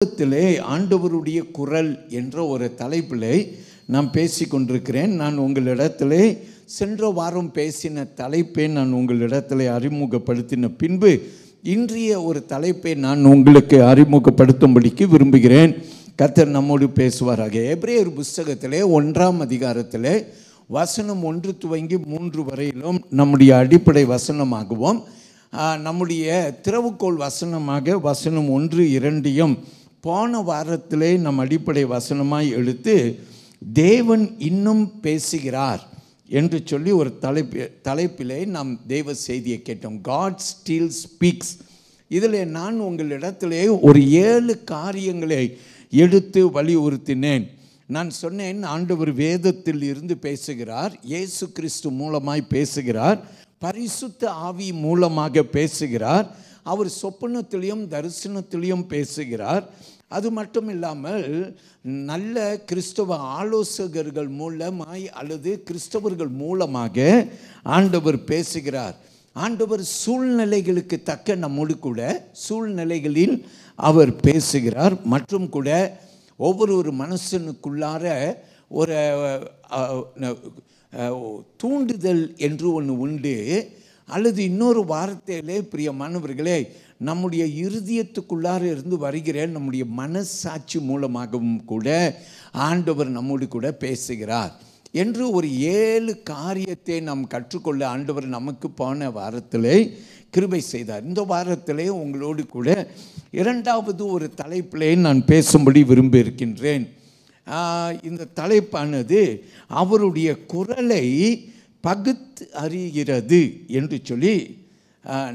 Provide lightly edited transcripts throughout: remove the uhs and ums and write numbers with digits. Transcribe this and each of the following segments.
வேதத்திலே ஆண்டவருடைய குரல் என்ற ஒரு தலைப்பிலே நான் பேசிக்கொண்டிருக்கிறேன். நான் உங்களிடத்திலே சென்ற வாரம் பேசின தலைப்பை நான் உங்களிடத்திலே அறிமுகப்படுத்தின பின்பு இன்றைய ஒரு தலைப்பை நான் உங்களுக்கு அறிமுகப்படுத்தும்படிக்கு விரும்புகிறேன். கர்த்தர் நம்மோடு பேசுவாராக. எபிரேயர் புஸ்தகத்திலே 1ஆம் அதிகாரத்திலே வசனம் 1 துவங்கி 3 வரையிலும் நம்முடைய அடிப்படை வசனமாகவும் நம்முடைய திறவுகோள் வசனமாக வசனம் 1, 2 போன வாரத்திலே நம் அடிப்படை வசனமாய் எடுத்து தேவன் இன்னும் பேசுகிறார் என்று சொல்லி ஒரு தலைப்பிலே நாம் தேவ செய்தியை கேட்டோம். God still speaks. இதில் நான் உங்களிடத்திலே ஒரு 7 காரியங்களை எடுத்து வலியுறுத்தினேன். நான் சொன்னேன், ஆண்டவர் வேதத்தில் இருந்து பேசுகிறார், இயேசு கிறிஸ்து மூலமாய் பேசுகிறார், பரிசுத்த ஆவி மூலமாக பேசுகிறார், அவர் சொப்பனத்திலையும் தரிசனத்திலையும் பேசுகிறார். அது மட்டும் இல்லாமல் நல்ல கிறிஸ்தவ ஆலோசகர்கள் மூலமாய் அல்லது கிறிஸ்தவர்கள் மூலமாக ஆண்டவர் பேசுகிறார். ஆண்டவர் சூழ்நிலைகளுக்கு தக்க நம்மோடு கூட சூழ்நிலைகளில் அவர் பேசுகிறார். மற்றும் கூட ஒவ்வொரு மனுஷனுக்குள்ளார ஒரு தூண்டுதல் என்று ஒன்று உண்டு. அல்லது இன்னொரு வார்த்தையிலே பிரியமானவர்களே, நம்முடைய இருதயத்துக்குள்ளார இருந்து வருகிற நம்முடைய மனசாட்சி மூலமாகவும் கூட ஆண்டவர் நம்மோடு கூட பேசுகிறார் என்று ஒரு 7 காரியத்தை நாம் கற்றுக்கொள்ள ஆண்டவர் நமக்கு போன வாரத்திலே கிருபை செய்தார். இந்த வாரத்திலே உங்களோடு கூட 2வது ஒரு தலைப்பிலே நான் பேசும்படி விரும்பி இருக்கின்றேன். இந்த தலைப்பானது அவருடைய குரலை பகுத்து அறிகிறது என்று சொல்லி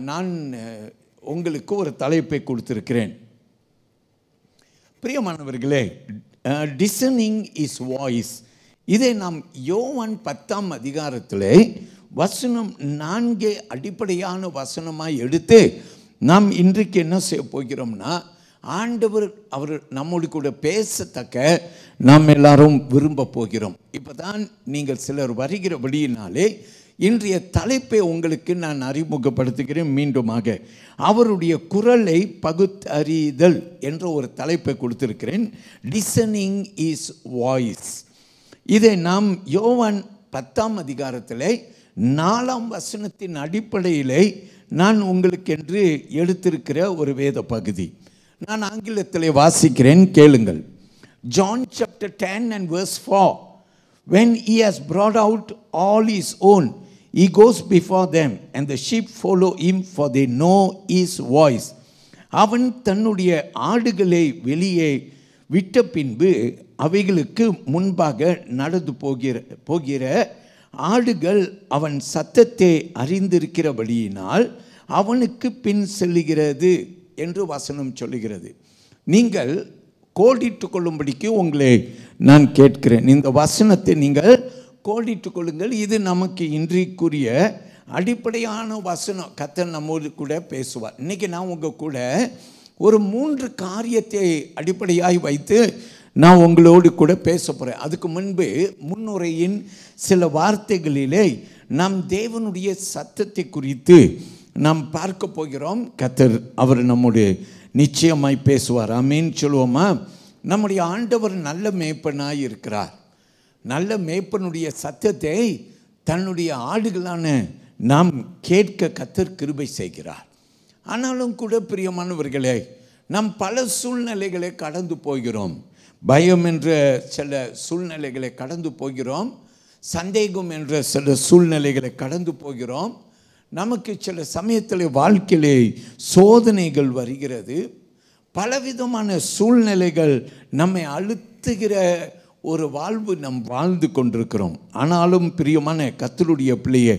நான் உங்களுக்கு ஒரு தலைப்பை கொடுத்திருக்கிறேன். பிரியமானவர்களே, டிசனிங் இஸ் வாய்ஸ். இதை நாம் யோவான் 10ஆம் அதிகாரத்திலே வசனம் 4 அடிப்படையான வசனமாய் எடுத்து நாம் இன்றைக்கு என்ன செய்ய போகிறோம்னா, ஆண்டவர் அவர் நம்மோடு கூட பேசத்தக்க நாம் எல்லாரும் விரும்ப போகிறோம். இப்போ தான் நீங்கள் சிலர் வருகிறபடியினாலே இன்றைய தலைப்பை உங்களுக்கு நான் அறிமுகப்படுத்துகிறேன். மீண்டுமாக அவருடைய குரலை பகுத்தறிதல் என்ற ஒரு தலைப்பை கொடுத்திருக்கிறேன். டிசனிங் இஸ் வாய்ஸ். இதை நாம் யோவான் 10ஆம் அதிகாரத்திலே 4ஆம் வசனத்தின் அடிப்படையிலே நான் உங்களுக்கென்று எடுத்திருக்கிற ஒரு வேத பகுதி. நான் ஆங்கிலத்திலே வாசிக்கிறேன், கேளுங்கள். John chapter 10 and verse 4. When he has brought out all his own, he goes before them, and the sheep follow him, for they know his voice. அவன் தன்னுடைய ஆடுகளை வெளியே விட்ட பின்பு அவைகளுக்கு முன்பாக நடந்து போகிற ஆடுகள் அவன் சத்தத்தை அறிந்திருக்கிறபடியினால் அவனுக்கு பின் செல்லுகிறது என்று வசனம் சொல்லுகிறது. நீங்கள் கோடிட்டு கொள்ளும்படிக்கு உங்களை நான் கேட்கிறேன். இந்த வசனத்தை நீங்கள் கோடிட்டு கொள்ளுங்கள். இது நமக்கு இன்றைக்குரிய அடிப்படையான வசனம். கர்த்தர் நம்மோடு கூட பேசுவார். இன்றைக்கி நான் உங்கள் கூட ஒரு 3 காரியத்தை அடிப்படையாய் வைத்து நான் உங்களோடு கூட பேச போகிறேன். அதுக்கு முன்பு முன்னுரையின் சில வார்த்தைகளிலே நாம் தேவனுடைய சத்தத்தை குறித்து நாம் பார்க்க போகிறோம். கர்த்தர் அவர் நம்முடைய நிச்சயமாய் பேசுவார். ஆமீன் சொல்லுவோமா? நம்முடைய ஆண்டவர் நல்ல மேய்ப்பனாய் இருக்கிறார். நல்ல மேய்ப்பனுடைய சத்தத்தை தன்னுடைய ஆடுகளான நாம் கேட்க கர்த்தர் கிருபை செய்கிறார். ஆனாலும் கூட பிரியமானவர்களே, நாம் பல சூழ்நிலைகளை கடந்து போகிறோம். பயம் என்ற சில சூழ்நிலைகளை கடந்து போகிறோம். சந்தேகம் என்ற சில சூழ்நிலைகளை கடந்து போகிறோம். நமக்கு சில சமயத்தில் வாழ்க்கையிலே சோதனைகள் வருகிறது. பலவிதமான சூழ்நிலைகள் நம்மை அழுத்துகிற ஒரு வாழ்வு நாம் வாழ்ந்து கொண்டிருக்கிறோம். ஆனாலும் பிரியமான கர்த்தருடைய பிள்ளையே,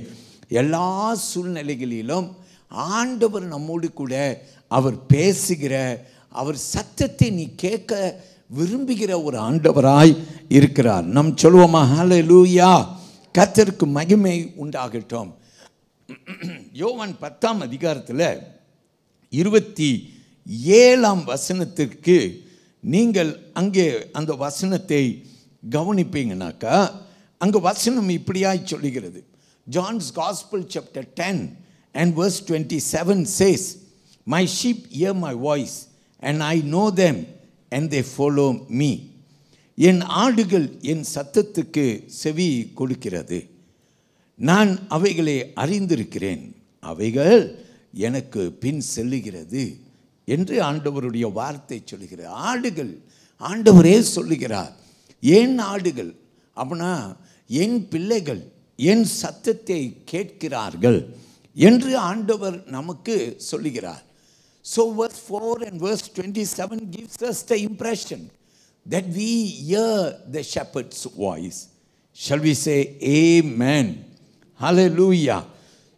எல்லா சூழ்நிலைகளிலும் ஆண்டவர் நம்மோடு கூட அவர் பேசுகிற, அவர் சத்தத்தை நீ கேட்க விரும்புகிற ஒரு ஆண்டவராய் இருக்கிறார். நாம் சொல்லுவோமா? ஹல்லேலூயா, கர்த்தருக்கு மகிமை உண்டாகட்டும். யோவான் 10ஆம் அதிகாரத்தில் 27ஆம் வசனத்திற்கு நீங்கள் அங்கே அந்த வசனத்தை கவனிப்பீங்கன்னாக்கா, அங்கே வசனம் இப்படியாய் சொல்லுகிறது. John's Gospel chapter 10 and verse 27 says, My sheep hear my voice, and I know them, and they follow me. என் ஆடுகள் என் சத்தத்துக்கு செவி கொடுக்கிறது. நான் அவைகளை அறிந்திருக்கிறேன், அவைகள் எனக்கு பின் செல்லுகிறது என்று ஆண்டவருடைய வார்த்தை சொல்லுகிறது. ஆடுகள், ஆண்டவரே சொல்லுகிறார், என் ஆடுகள் அப்படின்னா என் பிள்ளைகள் என் சத்தத்தை கேட்கிறார்கள் என்று ஆண்டவர் நமக்கு சொல்லுகிறார். So verse 4 and verse 27 gives us the impression that we hear the shepherd's voice. Shall we say amen? Hallelujah.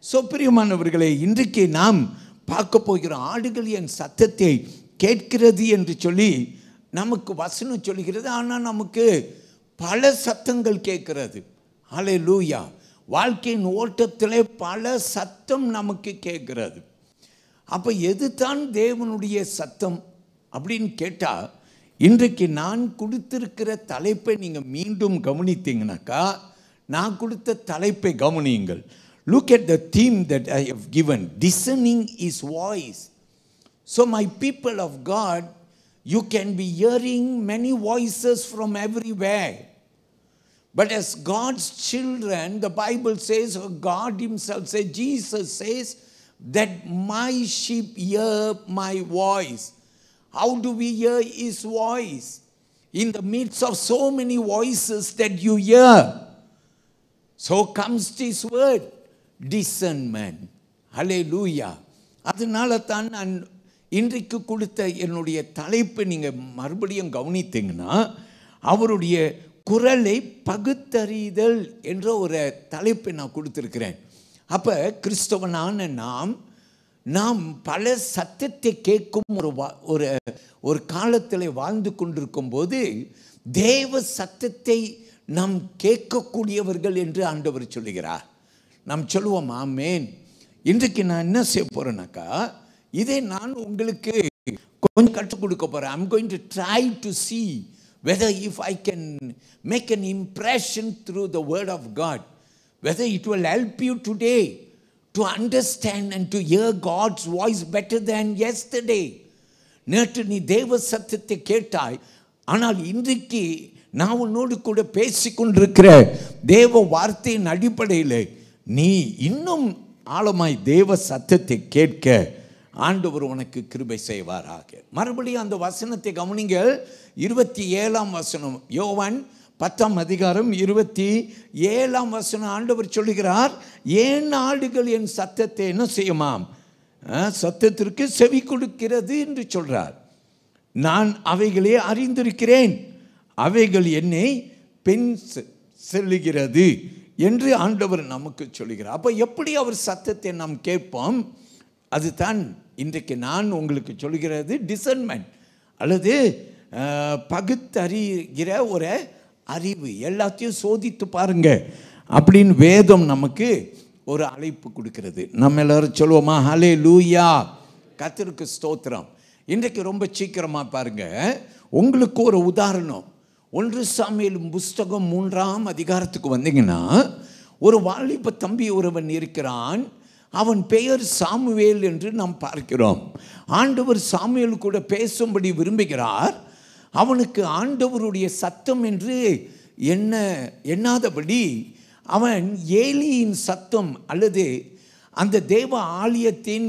So பிரியமானவர்களே, இன்றைக்கு நாம் பார்க்க போகிற ஆடுகள் என் சத்தத்தை கேட்கிறது என்று சொல்லி நமக்கு வசனம் சொல்கிறது. ஆனால் நமக்கு பல சத்தங்கள் கேட்கிறது. ஹல்லேலூயா. வாழ்க்கையின் ஓட்டத்திலே பல சத்தம் நமக்கு கேட்கிறது. அப்போ எது தான் தேவனுடைய சத்தம் அப்படின்னு கேட்டால், இன்றைக்கு நான் கொடுத்திருக்கிற தலைப்பை நீங்கள் மீண்டும் கவனித்தீங்கன்னாக்கா, நான் கொடுத்த தலைப்பை கவனியுங்கள். Look at the theme that I have given. Discerning His voice. So my people of God, you can be hearing many voices from everywhere. But as God's children, the Bible says, or God Himself says, Jesus says, that my sheep hear my voice. How do we hear His voice? In the midst of so many voices that you hear, so comes this word, discernment. Hallelujah. அதனால தான் நான் இன்றைக்கு கொடுத்த என்னுடைய தலைப்பை நீங்கள் மறுபடியும் கவனித்தீங்கன்னா, அவருடைய குரலை பகுத்தறிதல் என்ற ஒரு தலைப்பை நான் கொடுத்துருக்கிறேன். அப்போ கிறிஸ்தவனான நாம் பல சத்தத்தை கேட்கும் ஒரு காலத்தில் வாழ்ந்து கொண்டிருக்கும் போது தேவ சத்தத்தை நாம் கேட்கக்கூடியவர்கள் என்று ஆண்டவர் சொல்லுகிறார். நாம் சொல்லுவோம் ஆமேன். இன்றைக்கு நான் என்ன செய்ய போகிறேன்னாக்கா, இதை நான் உங்களுக்கு கொஞ்சம் கற்றுக் கொடுக்க போகிறேன். I am going to try to see whether if I can make an impression through the word of God, whether it will help you today to understand and to hear God's voice better than yesterday. நேற்று நீ தேவ சத்தத்தை கேட்டாய், ஆனால் இன்றைக்கு நான் உன்னோடு கூட பேசிக்கொண்டிருக்கிற தேவ வார்த்தையின் அடிப்படையில் நீ இன்னும் ஆழமாய் தேவ சத்தத்தை கேட்க ஆண்டவர் உனக்கு கிருபை செய்வாராக. மறுபடியும் அந்த வசனத்தை கவனிங்கள். 27ஆம் வசனம், யோவான் 10ஆம் அதிகாரம் 27ஆம் வசனம். ஆண்டவர் சொல்லுகிறார், ஏன் ஆடுகள் என் சத்தத்தை என்ன செய்யுமாம், சத்தத்திற்கு செவி கொடுக்கிறது என்று சொல்றார். நான் அவைகளே அறிந்திருக்கிறேன், அவைகள் என்னை பின் செல்லுகிறது என்று ஆண்டவர் நமக்கு சொல்லுகிறார். அப்போ எப்படி அவர் சத்தத்தை நாம் கேட்போம், அதுதான் இன்றைக்கு நான் உங்களுக்கு சொல்கிறது டிசர்ன்மெண்ட் அல்லது பகுத்தறிகிற ஒரு அறிவு. எல்லாத்தையும் சோதித்து பாருங்க அப்படின்னு வேதம் நமக்கு ஒரு அழைப்பு கொடுக்கிறது. நம்ம எல்லாரும் சொல்லுவோமா ஹல்லேலூயா, கர்த்தருக்கு ஸ்தோத்திரம். இன்றைக்கு ரொம்ப சீக்கிரமாக பாருங்க, உங்களுக்கு ஒரு உதாரணம். 1 சாமுவேல் புஸ்தகம் 3ஆம் அதிகாரத்துக்கு வந்தீங்கன்னா, ஒரு வாலிப தம்பி ஒருவன் இருக்கிறான். அவன் பெயர் சாமுவேல் என்று நாம் பார்க்கிறோம். ஆண்டவர் சாமுவேல் கூட பேசும்படி விரும்புகிறார். அவனுக்கு ஆண்டவருடைய சத்தம் என்று எண்ணாதபடி அவன் ஏலியின் சத்தம் அல்லது அந்த தேவ ஆலயத்தின்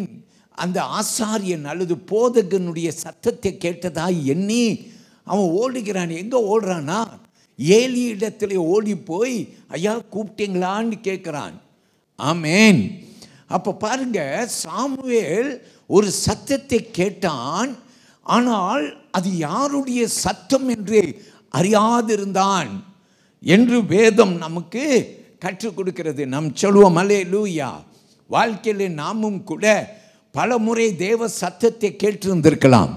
அந்த ஆசாரியன் அல்லது போதகனுடைய சத்தத்தை கேட்டதாய் எண்ணி அவன் ஓடுகிறான். எங்கே ஓடுறானா, ஏலி இடத்துல ஓடி போய் ஐயா கூப்பிட்டீங்களான்னு கேட்குறான். ஆமேன். அப்போ பாருங்க, சாமுவேல் ஒரு சத்தத்தை கேட்டான், ஆனால் அது யாருடைய சத்தம் என்று அறியாதிருந்தான் என்று வேதம் நமக்கு கற்றுக் கொடுக்கிறது. நாம் சொல்லுவோம் அல்லேலூயா. வாழ்க்கையில் நாமும் கூட பல முறை தேவ சத்தத்தை கேட்டிருந்திருக்கலாம்,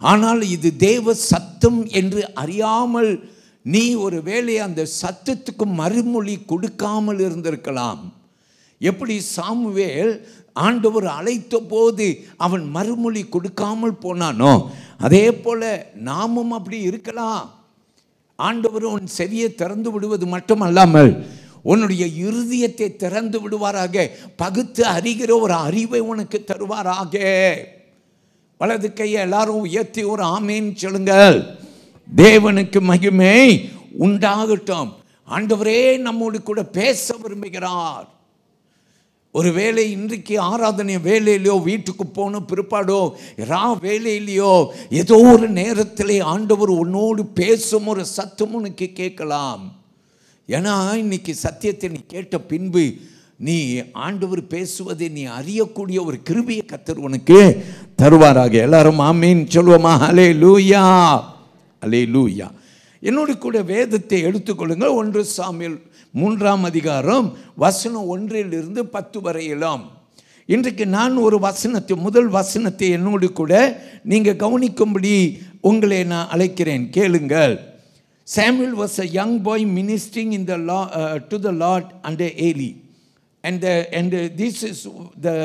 ஆனால் இது தேவ சத்தம் என்று அறியாமல் நீ ஒரு வேளை அந்த சத்தத்துக்கு மறுமொழி கொடுக்காமல் இருந்திருக்கலாம். எப்படி சாமுவேல் ஆண்டவர் அழைத்த போது அவன் மறுமொழி கொடுக்காமல் போனானோ, அதே போல நாமும் அப்படி இருக்கலாம். ஆண்டவர் உன் செவியை திறந்து விடுவது மட்டுமல்லாமல் உன்னுடைய இருதயத்தை திறந்து விடுவாராக. பகுத்து அறிகிற ஒரு அறிவை உனக்கு தருவாராக. வலது கையை எல்லாரும் உயர்த்தி ஒரு ஆமேன் சொல்லுங்கள். தேவனுக்கு மகிமை உண்டாகட்டும். ஆண்டவரே நம்மோடு கூட பேச விரும்புகிறார். ஒருவேளை இன்றைக்கு ஆராதனை வேலையிலையோ, வீட்டுக்கு போன பிற்பாடோ, வேலையிலையோ, ஏதோ ஒரு நேரத்திலே ஆண்டவர் உன்னோடு பேசும் ஒரு சத்தம் உனக்கு கேட்கலாம். ஏன்னா இன்னைக்கு சத்தியத்தை நீ கேட்ட பின்பு நீ ஆண்டவர் பேசுவதை நீ அறியக்கூடிய ஒரு கிருபையை கர்த்தர் உனக்கு தருவாராக. எல்லாரும் ஆமீன் சொல்லுவோமா? அல்லேலூயா, அல்லேலூயா. என்னோடு கூட வேதத்தை எடுத்துக்கொள்ளுங்கள். 1 சாமுவேல் 3ஆம் அதிகாரம் வசனம் 1 - 10 வரையிலும். இன்றைக்கு நான் ஒரு வசனத்தை, முதல் வசனத்தை என்னோடு கூட நீங்கள் கவனிக்கும்படி உங்களை நான் அழைக்கிறேன். கேளுங்கள். Samuel was a young boy ministering in the to the Lord under Eli. And this is the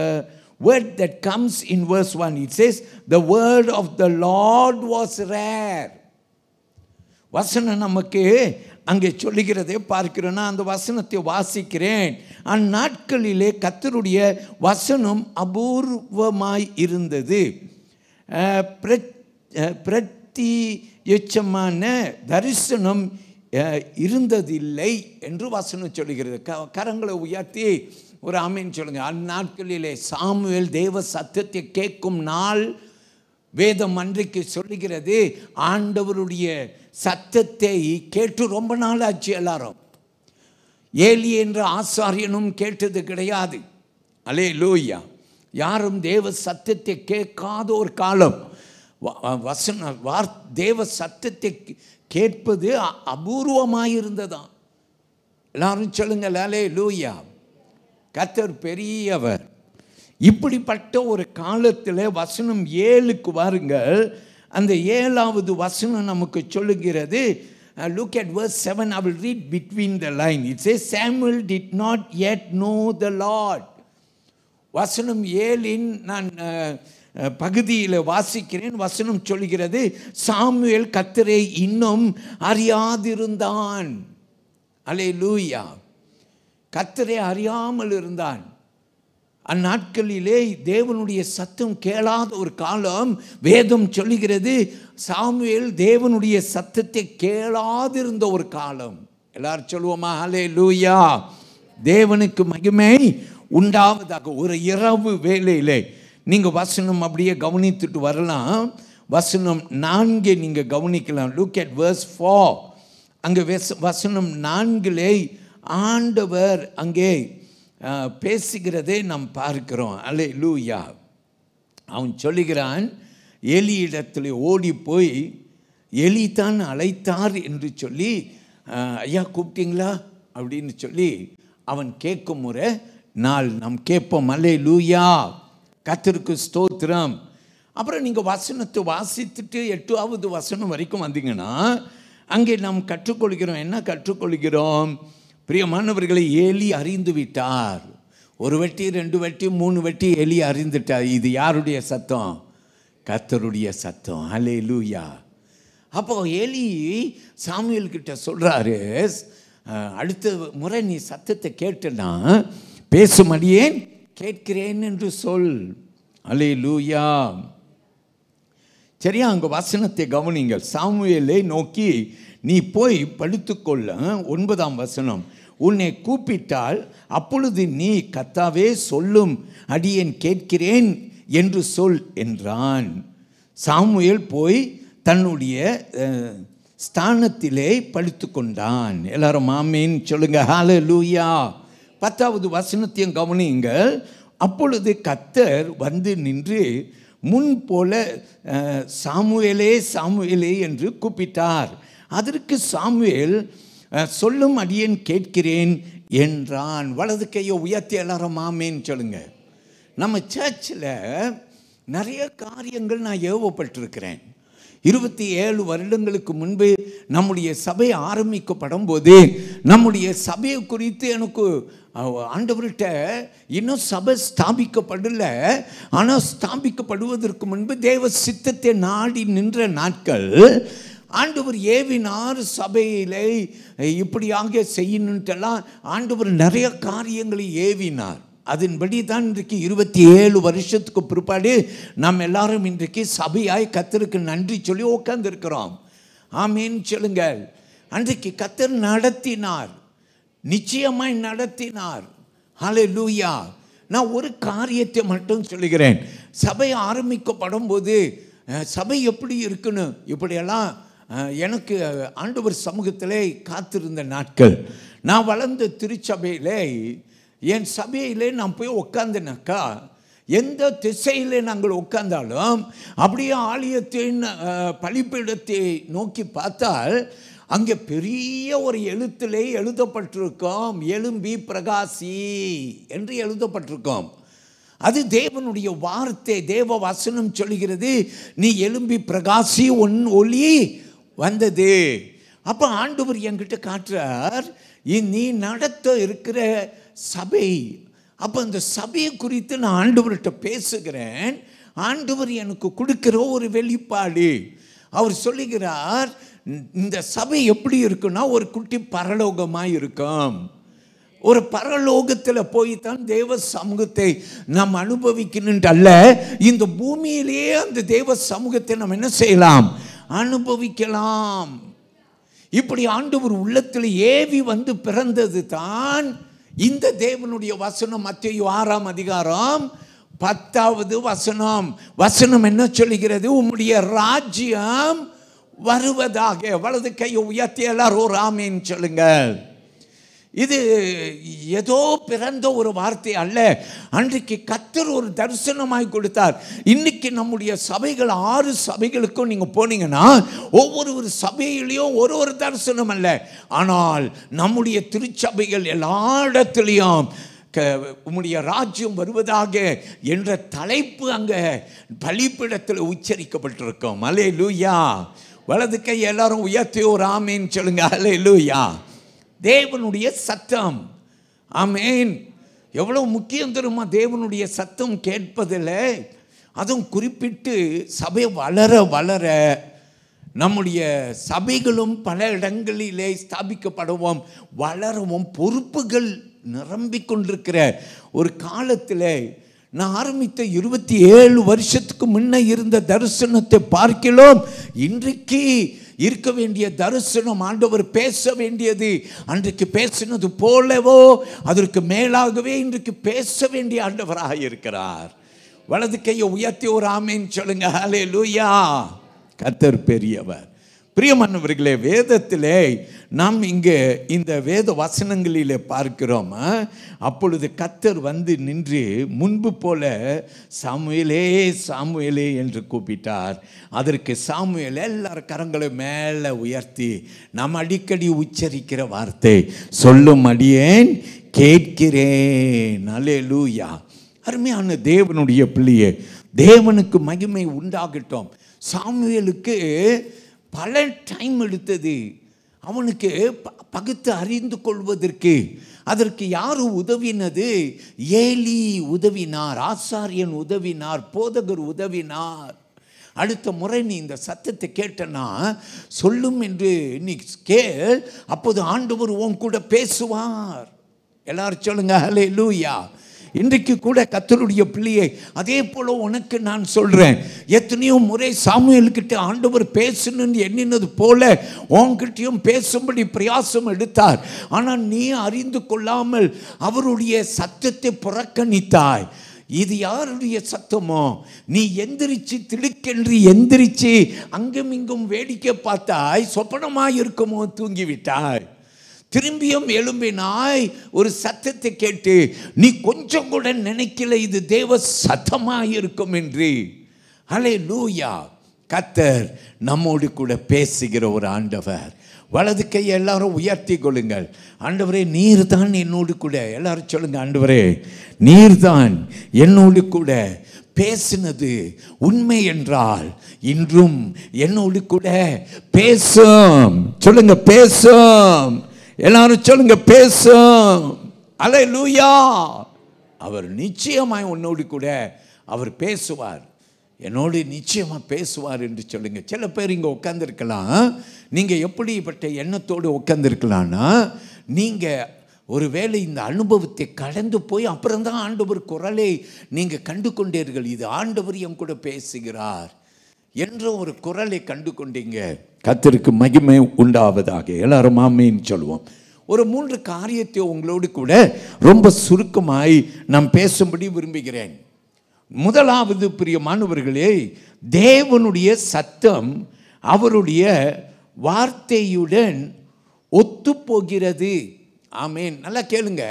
word that comes in verse 1. It says, the word of the Lord was rare. வசனம் நமக்கு அங்கே சொல்லுகிறதை பார்க்கிறோன்னா அந்த வசனத்தை வாசிக்கிறேன். அந்நாட்களிலே கர்த்தருடைய வசனம் அபூர்வமாய் இருந்தது, பிரத்யட்சமான தரிசனம் இருந்ததில்லை என்று வசனம் சொல்லுகிறது. கரங்களை உயர்த்தி ஒரு ஆமீன் சொல்லுங்க. அந்நாட்களிலே சாமுவேல் தேவ சத்தத்தை கேட்கும் நாள் வேதம் அன்றைக்கு சொல்லுகிறது. ஆண்டவருடைய சத்தத்தை கேட்டு ரொம்ப நாள் ஆச்சு. எல்லாரும் ஏலி என்ற ஆசாரியனும் கேட்டது கிடையாது. அல்லேலூயா. யாரும் தேவ சத்தத்தை கேட்காத ஒரு காலம். தேவ சத்தத்தை கேட்பது அபூர்வமாயிருந்ததாம். எல்லாரும் சொல்லுங்கள் அல்லேலூயா. கர்த்தர் பெரியவர். இப்படிப்பட்ட ஒரு காலத்தில் வசனம் 7க்கு வாருங்கள். அந்த 7வது வசனம் நமக்கு சொல்லுகிறது. Look at verse 7. I will read between the line. It says, Samuel did not yet know the Lord. வசனம் 7 நான் பகுதியில் வாசிக்கிறேன். வசனம் சொல்லுகிறது, சாமுவேல் கர்த்தரை இன்னும் அறியாதிருந்தான். அல்லேலூயா. கர்த்தரை அறியாமல் இருந்தான். அந்நாட்களிலே தேவனுடைய சத்தம் கேளாத ஒரு காலம். வேதம் சொல்லுகிறது சாமுவேல் தேவனுடைய சத்தத்தை கேளாதிருந்த ஒரு காலம். எல்லாரும் சொல்லுவோமா? அல்லேலூயா. தேவனுக்கு மகிமை உண்டாவதாக. ஒரு இரவு வேளையிலே நீங்கள் வசனம் அப்படியே கவனித்துட்டு வரலாம். வசனம் 4 நீங்கள் கவனிக்கலாம். Look at verse 4. அங்கே வசனம் 4 ஆண்டவர் அங்கே பேசுகிறதை நாம் பார்க்கிறோம். அல்லேலூயா. அவன் சொல்லுகிறான், எலியிடத்தில் ஓடி போய் எலி தான் அழைத்தார் என்று சொல்லி, ஐயா கூப்பிட்டீங்களா அப்படின்னு சொல்லி அவன் கேட்கும் முறை நாள் நாம் கேட்போம். அல்லேலூயா. கர்த்தருக்கு ஸ்தோத்திரம். அப்புறம் நீங்கள் வசனத்தை வாசித்துட்டு 8வது வசனம் வரைக்கும் வந்தீங்கன்னா அங்கே நாம் கற்றுக்கொள்கிறோம். என்ன கற்றுக்கொள்கிறோம்? பிரியமானவர்களை, ஏலி அறிந்து விட்டார். 1 வெட்டி 2 வெட்டி 3 வெட்டி ஏலி அறிந்துட்டார். இது யாருடைய சத்தம்? கர்த்தருடைய சத்தம். அல்லேலூயா. அப்போ ஏலி சாமுவேல் கிட்ட சொல்றாரு, அடுத்த முறை நீ சத்தத்தை கேட்டனா பேசுமடியேன் கேட்கிறேன் என்று சொல். அல்லேலூயா. சரியா? அங்கே வசனத்தை கவனிங்கள். சாமுவேலை நோக்கி நீ போய் படுத்துக்கொள்ள. 9ஆம் வசனம். உன்னை கூப்பிட்டால் அப்பொழுது நீ கர்த்தாவே சொல்லும், அடியேன் கேட்கிறேன் என்று சொல் என்றான். சாமுவேல் போய் தன்னுடைய ஸ்தானத்திலே படுத்து கொண்டான். எல்லாரும் ஆமீன் சொல்லுங்க. ஹல்லேலூயா. 10வது வசனத்தையும் கவனியுங்கள். அப்பொழுது கர்த்தர் வந்து நின்று முன் போல சாமுவேலே சாமுவேலே என்று கூப்பிட்டார். அதற்கு சாமுவேல் சொல்லும், அடியேன் கேட்கிறேன் என்றான். வலது கையை உயர்த்தி எல்லாரும் ஆமேன்னு சொல்லுங்க. நம்ம சர்ச்சில் நிறைய காரியங்கள் நான் ஏவப்பட்டிருக்கிறேன். 27 வருடங்களுக்கு முன்பு நம்முடைய சபை ஆரம்பிக்கப்படும் போது நம்முடைய சபையை குறித்து எனக்கு ஆண்டவர்கிட்ட இன்னும் சபை ஸ்தாபிக்கப்படல, ஆனால் ஸ்தாபிக்கப்படுவதற்கு முன்பு தேவ சித்தத்தை நாடி நின்ற நாட்கள். ஆண்டவர் ஏவினார் சபையிலே இப்படியாக செய்யணுன்ட்டெல்லாம் ஆண்டவர் நிறைய காரியங்களை ஏவினார். அதன்படி தான் இன்றைக்கு 27 வருஷத்துக்கு பிற்பாடு நாம் எல்லாரும் இன்றைக்கு சபையாய் கர்த்தருக்கு நன்றி சொல்லி உட்கார்ந்திருக்கிறோம். ஆமீன் சொல்லுங்கள். அன்றைக்கு கர்த்தர் நடத்தினார், நிச்சயமாய் நடத்தினார். ஹல்லேலூயா. நான் ஒரு காரியத்தை மட்டும் சொல்லுகிறேன். சபை ஆரம்பிக்கப்படும் போது சபை எப்படி இருக்குன்னு இப்படியெல்லாம் எனக்கு ஆண்டவர் சமூகத்திலே காத்திருந்த நாட்கள். நான் வளர்ந்த திருச்சபையிலே, என் சபையிலே நான் போய் உட்கார்ந்தேனாக்கா, எந்த திசையிலே நாங்கள் உட்கார்ந்தாலும் அப்படியே ஆலயத்தின் பலிபீடத்தை நோக்கி பார்த்தால் அங்கே பெரிய ஒரு எழுத்திலே எழுதப்பட்டிருக்கோம், எழும்பி பிரகாசி என்று எழுதப்பட்டிருக்கோம். அது தேவனுடைய வார்த்தை, தேவ வசனம் சொல்கிறது, நீ எழும்பி பிரகாசி, உன் ஒளி வந்தது. அப்போ ஆண்டவர் என்கிட்ட காட்டுறார், நீ நடத்த இருக்கிற சபை. அப்போ அந்த சபையை குறித்து நான் ஆண்டவர்கிட்ட பேசுகிறேன். ஆண்டவர் எனக்கு கொடுக்கிற ஒரு வெளிப்பாடு. அவர் சொல்லுகிறார், இந்த சபை எப்படி இருக்குன்னா ஒரு குட்டி பரலோகமாக இருக்கும். ஒரு பரலோகத்தில் போய் தான் தேவ சமூகத்தை நாம் அனுபவிக்கணுன்ட்டு அல்ல, இந்த பூமியிலேயே அந்த தேவ சமூகத்தை நம்ம என்ன செய்யலாம், அனுபவிக்கலாம். இப்படி ஆண்டவர் உள்ளத்தில் ஏவி வந்து பிறந்தது தான் இந்த தேவனுடைய வசனம். மத்தேயு 6ஆம் அதிகாரம் 10வது வசனம். வசனம் என்ன சொல்லுகிறது? உம்முடைய ராஜ்யம் வருவதாக. வலது கையை உயர்த்தி எல்லாரும் ஒரு ஆமீன் சொல்லுங்கள். இது ஏதோ பிறந்த ஒரு வார்த்தை அல்ல. அன்றைக்கு கர்த்தர் ஒரு தரிசனமாய் கொடுத்தார். இன்னைக்கு நம்முடைய சபைகள் 6 சபைகளுக்கும் நீங்கள் போனீங்கன்னா ஒவ்வொரு சபையிலையும் ஒரு தரிசனம் அல்ல. ஆனால் நம்முடைய திருச்சபைகள் எல்லா இடத்துலையும் உம்முடைய ராஜ்யம் வருவதாக என்ற தலைப்பு அங்கே பலிபீடத்தில் உச்சரிக்கப்பட்டிருக்கும். அல்லேலூயா. வலது கை எல்லாரும் உயர்த்தி ஒரு ஆமீன் சொல்லுங்க. அல்லேலூயா. தேவனுடைய சத்தம். ஆமேன். எவ்வளோ முக்கியம் தெரியுமா தேவனுடைய சத்தம் கேட்பதில். அதுவும் குறிப்பிட்டு சபை வளர வளர நம்முடைய சபைகளும் பல இடங்களிலே ஸ்தாபிக்கப்படவும் வளரவும் பொறுப்புகள் நிரம்பிக் கொண்டிருக்கிற ஒரு காலத்தில் நான் ஆரம்பித்த 27 வருஷத்துக்கு முன்ன இருந்த தரிசனத்தை பார்க்கலாம். இன்றைக்கு இருக்க வேண்டிய தரிசனம், ஆண்டவர் பேச வேண்டியது அன்றைக்கு பேசினது போலவோ அதற்கு மேலாகவே இன்றைக்கு பேச வேண்டிய ஆண்டவராக இருக்கிறார். வலது கையை உயர்த்தி ஒரு ஆமீன் சொல்லுங்க. ஹல்லேலூயா. கர்த்தர் பெரியவர். பிரியமானவர்களே, வேதத்திலே நாம் இங்கே இந்த வேத வசனங்களிலே பார்க்கிறோம். அப்பொழுது கர்த்தர் வந்து நின்று முன்பு போல சாமுவேலே சாமுவேலே என்று கூப்பிட்டார். அதற்கு சாமுவேல் எல்லார் கரங்களை மேலே உயர்த்தி நாம் அடிக்கடி உச்சரிக்கிற வார்த்தை, சொல்லும் அடியேன் கேட்கிறேன். அல்லேலூயா. அருமையான தேவனுடைய பிள்ளையே, தேவனுக்கு மகிமை உண்டாகட்டும். சாமுவேலுக்கு பல டைம் எடுத்தது அவனுக்கு பகுத்து அறிந்து கொள்வதற்கு. அதற்கு யார் உதவினது? ஏலி உதவினார், ஆசாரியன் உதவினார், போதகர் உதவினார். அடுத்த முறை நீ இந்த சத்தத்தை கேட்டனா சொல்லும் என்று நீ கேள், அப்போது ஆண்டவர் உன் கூட பேசுவார். எல்லாரும் சொல்லுங்க ஹல்லேலூயா. இன்றைக்கு கூட கர்த்தருடைய பிள்ளையை அதே போல உனக்கு நான் சொல்றேன். எத்தனையோ முறை சாமுவேல்கிட்ட ஆண்டவர் பேசணும்னு எண்ணினது போல உன்கிட்டையும் பேசும்படி பிரயாசம் எடுத்தார். ஆனால் நீ அறிந்து கொள்ளாமல் அவருடைய சத்தத்தை புறக்கணித்தாய். இது யாருடைய சத்தமோ? நீ எந்திரிச்சு திடுக்கென்று எந்திரிச்சு அங்கும் இங்கும் வேடிக்கை பார்த்தாய், சொப்பனமாய் இருக்குமோ தூங்கிவிட்டாய். திரும்பியும் எழும்பினாய், ஒரு சத்தத்தை கேட்டு நீ கொஞ்சம் கூட நினைக்கல இது தேவ சத்தமாக இருக்கும் என்று. ஹல்லேலூயா. கர்த்தர் நம்மோடு கூட பேசுகிற ஒரு ஆண்டவர். வலது கையை எல்லாரும் உயர்த்தி கொள்ளுங்கள். ஆண்டவரே, நீர் தான் என்னோடு கூட. எல்லாரும் சொல்லுங்க, ஆண்டவரே நீர் தான் என்னோடு கூட பேசினது உண்மை என்றால் இன்றும் என்னோடு கூட பேசும். சொல்லுங்க, பேசும். எல்லாரும் சொல்லுங்க, பேசும். அல்லேலூயா. அவர் நிச்சயமாய் உன்னோடு கூட அவர் பேசுவார். என்னோடு நிச்சயமாக பேசுவார் என்று சொல்லுங்க. சில பேர் இங்கே உட்காந்துருக்கலாம். நீங்கள் எப்படிப்பட்ட எண்ணத்தோடு உட்காந்துருக்கலான்னா, நீங்கள் ஒருவேளை இந்த அனுபவத்தை கடந்து போய் அப்புறம்தான் ஆண்டவர் குரலை நீங்கள் கண்டு கொண்டீர்கள், இது ஆண்டவர் என் கூட பேசுகிறார் என்ற ஒரு குரலை கண்டு கொண்டீங்க. கர்த்தருக்கு மகிமை உண்டாவதாக. எல்லாரும் ஆமென் சொல்லுவோம். ஒரு 3 காரியத்தை உங்களோடு கூட ரொம்ப சுருக்கமாய் நான் பேசும்படி விரும்புகிறேன். முதலாவது, பிரியமானவர்களே, தேவனுடைய சத்தம் அவருடைய வார்த்தையுடன் ஒத்துப்போகிறது. ஆமென். நல்லா கேளுங்க.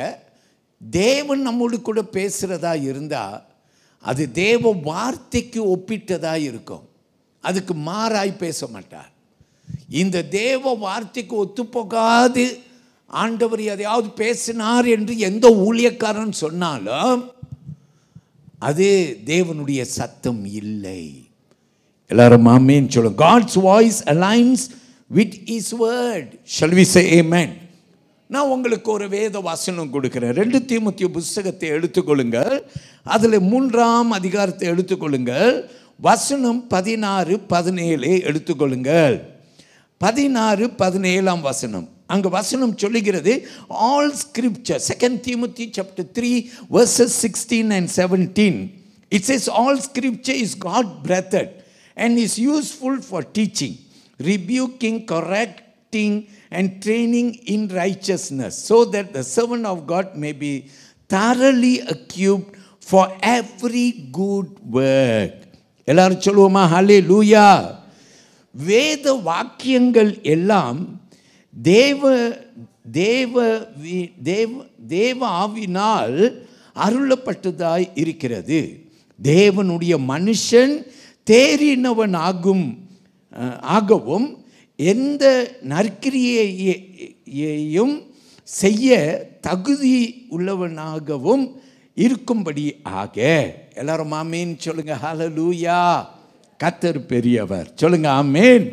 தேவன் நம்மோடு கூட பேசுகிறதா இருந்தால் அது தேவ வார்த்தைக்கு ஒப்பிட்டதா இருக்கும், அதுக்கு மாறாய் பேச மாட்டார். இந்த தேவ வார்த்தைக்கு ஒத்துப்போகாது ஆண்டவர் எதையாவது பேசினார் என்று எந்த ஊழியக்காரன் சொன்னாலும் அது தேவனுடைய சத்தம் இல்லை. எல்லாரும் ஆமென் சொல்லுங்க. God's voice aligns with his word. Shall we say amen? நான் உங்களுக்கு ஒரு வேத வசனம் கொடுக்கிறேன். 2 தீமோத்தேயு புத்தகத்தை எடுத்துக்கொள்ளுங்கள். அதில் 3ஆம் அதிகாரத்தை எடுத்துக்கொள்ளுங்கள். வசனம் 16, 17 எடுத்துக்கொள்ளுங்கள். 16, 17ஆம் வசனம். அங்கு வசனம் சொல்லுகிறது, all scripture, 2 Timothy chapter 3 verses 16 and 17. It says all scripture is God breathed and is useful for teaching, rebuking, correcting and training in righteousness, so that the servant of God may be thoroughly equipped for every good work. எல்லாரும் சொல்லுவோமா? ஹல்லேலூயா. வேத வாக்கியங்கள் எல்லாம் தேவ தேவ தேவ தேவ ஆவினால் அருளப்பட்டதாய் இருக்கிறது. தேவனுடைய மனுஷன் தேறினவன் ஆகவும் எந்த நற்கிரியையையும் செய்ய தகுதி உள்ளவனாகவும் இருக்கும்படி ஆக. எல்லாரும் ஆமேன் சொல்லுங்க. ஹல்லேலூயா. கர்த்தர் பெரியவர். சொல்லுங்க ஆமேன்.